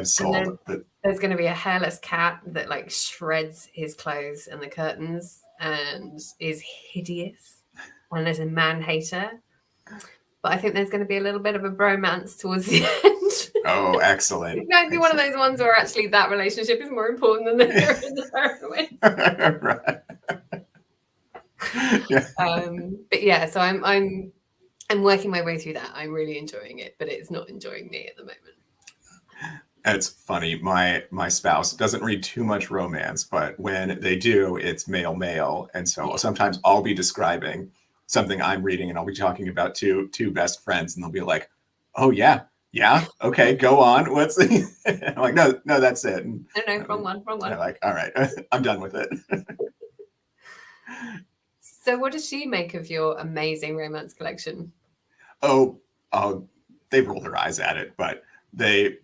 sold it. There's going to be a hairless cat that like shreds his clothes and the curtains and is hideous. And there's a man hater. But I think there's going to be a little bit of a bromance towards the end. Oh, excellent. It might be one of those ones where actually that relationship is more important than the hero and the heroine. Right. Yeah. But yeah, so I'm working my way through that. I'm really enjoying it, but it's not enjoying me at the moment. It's funny. My spouse doesn't read too much romance, but when they do, it's male. And so sometimes I'll be describing something I'm reading and I'll be talking about two best friends, and they'll be like, oh yeah, okay, go on. What's the I'm like, no, that's it. And, no, wrong one. They're like, all right, I'm done with it. So what does she make of your amazing romance collection? Oh, they roll their eyes at it, but they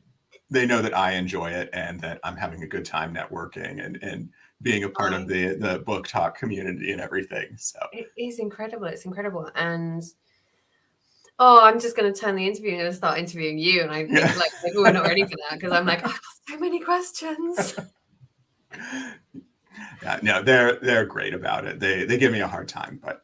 know that I enjoy it and that I'm having a good time networking and being a part of the book talk community and everything. So it is incredible. It's incredible. And I'm just going to turn the interview and start interviewing you. And I think like maybe we're not ready for that because I'm like, I've got so many questions. Yeah, no, they're great about it. They give me a hard time, but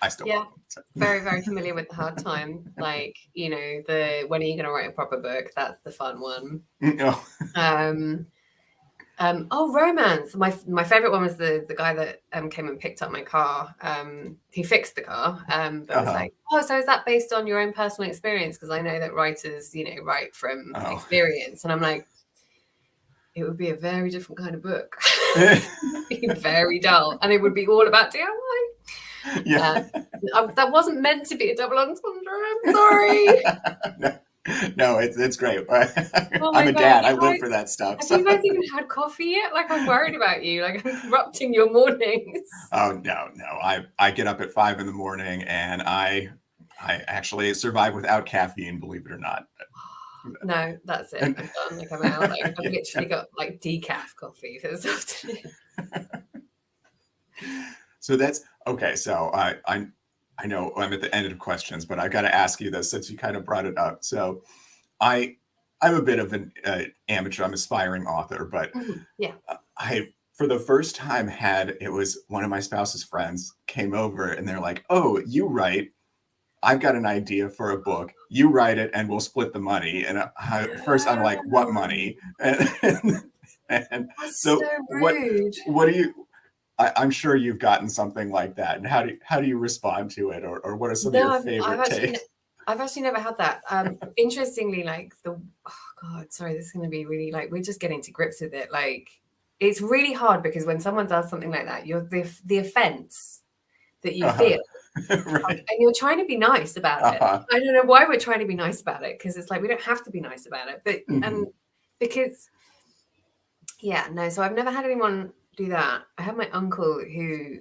I still love them. So. Very, very familiar with the hard time. Like, the when are you going to write a proper book? That's the fun one. No. Romance. My favorite one was the guy that came and picked up my car. He fixed the car, but was like, so is that based on your own personal experience? Because I know that writers, write from experience, and I'm like, it would be a very different kind of book. Very dull, and it would be all about DIY. Yeah, that wasn't meant to be a double entendre. I'm sorry. No, it's great. I'm a dad. I live for that stuff. Have you guys even had coffee yet? Like, I'm worried about you. Like, I'm corrupting your mornings. Oh no. I get up at 5 a.m. and I actually survive without caffeine, believe it or not. No, that's it. I'm done. Like, I'm out. Like, I've literally got like decaf coffee for this afternoon. So that's okay. So I know I'm at the end of questions, but I got to ask you this since you kind of brought it up. So I'm a bit of an amateur. I'm an aspiring author, but I for the first time it was one of my spouse's friends came over and they're like, oh, you write. I've got an idea for a book. You write it and we'll split the money. And first I'm like, what money? And so rude. What do you, I'm sure you've gotten something like that. And how do you respond to it? Or what are some of your favorite takes? I've actually never had that. Interestingly, like sorry, this is going to be really like, we're just getting to grips with it. Like, it's really hard because when someone does something like that, you're the offense that you feel. Right. And you're trying to be nice about it. I don't know why we're trying to be nice about it, because it's like we don't have to be nice about it. But and because so I've never had anyone do that. I had my uncle who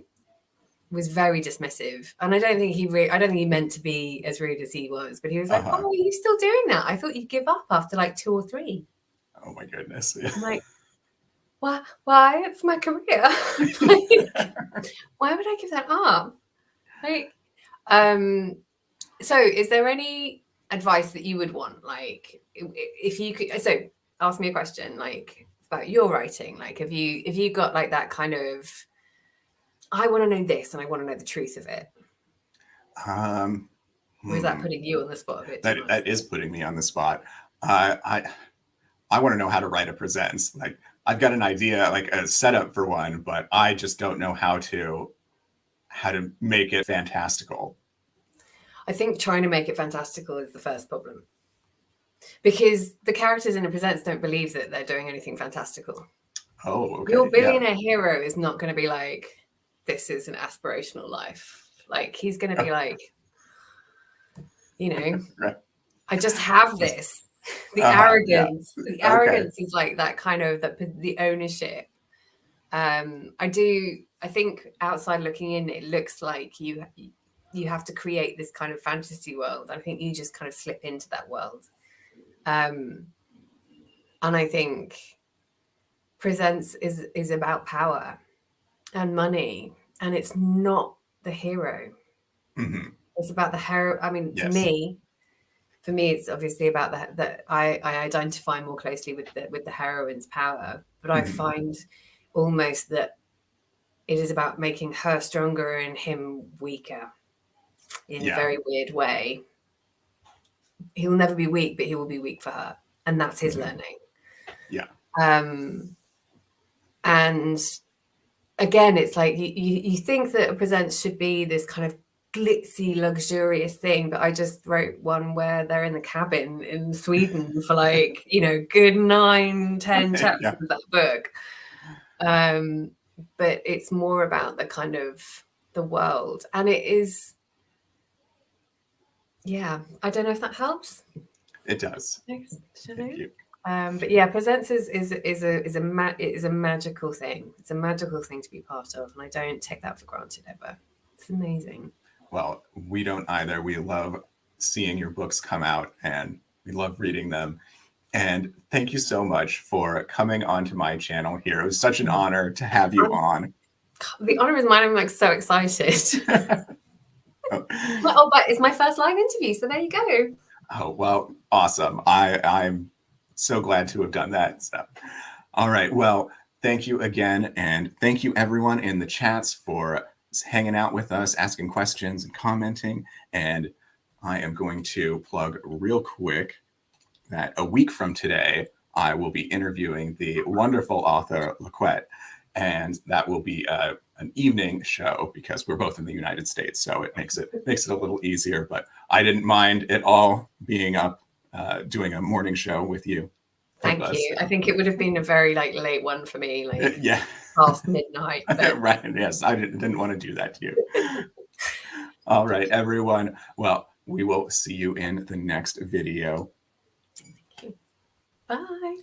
was very dismissive, and I don't think he meant to be as rude as he was, but he was like, "Oh, are you still doing that? I thought you'd give up after like 2 or 3." Oh my goodness. Yeah. I'm like, why? It's my career. Like, why would I give that up? Like, so is there any advice that you would want? Like, if you could, so ask me a question, like, about your writing. Like, have you got like that kind of, I want to know this and I want to know the truth of it? Or is that putting you on the spot a bit too much? That is putting me on the spot. I want to know how to write a presents. Like, I've got an idea, like a setup for one, but I just don't know how to make it fantastical. I think trying to make it fantastical is the first problem, because the characters in the presents don't believe that they're doing anything fantastical. Oh, okay. Your billionaire hero is not going to be like, this is an aspirational life. Like, he's going to be like, you know, right. I just have this. The arrogance. Yeah. The arrogance is like that kind of the ownership. I think outside looking in, it looks like you have to create this kind of fantasy world. I think you just kind of slip into that world. And I think presents is about power and money, and it's not the hero. It's about the hero. I mean, yes. For me, it's obviously about that I identify more closely with the heroine's power, but I find almost that it is about making her stronger and him weaker in a very weird way. He'll never be weak, but he will be weak for her, and that's his learning. Yeah. And again, it's like you think that a present should be this kind of glitzy, luxurious thing, but I just wrote one where they're in the cabin in Sweden for like, good 9-10 chapters of that book. But it's more about the kind of the world, and it is, I don't know if that helps. It does. Thanks. Thank you. But yeah, presents is a magical thing. It's a magical thing to be part of, and I don't take that for granted ever. It's amazing. Well, we don't either. We love seeing your books come out, and we love reading them. And thank you so much for coming onto my channel here. It was such an honor to have you on. The honor is mine. I'm like so excited. But it's my first live interview, so there you go. Oh, well, awesome. I'm so glad to have done that. So, all right. Well, thank you again. And thank you everyone in the chats for hanging out with us, asking questions and commenting. And I am going to plug real quick that a week from today, I will be interviewing the wonderful author Laquette, and that will be an evening show because we're both in the United States, so it makes it a little easier. But I didn't mind at all being up doing a morning show with you. Thank you. I think it would have been a very late one for me, past midnight. But... right. Yes, I didn't want to do that to you. All right, everyone. Well, we will see you in the next video. Thank you. Bye.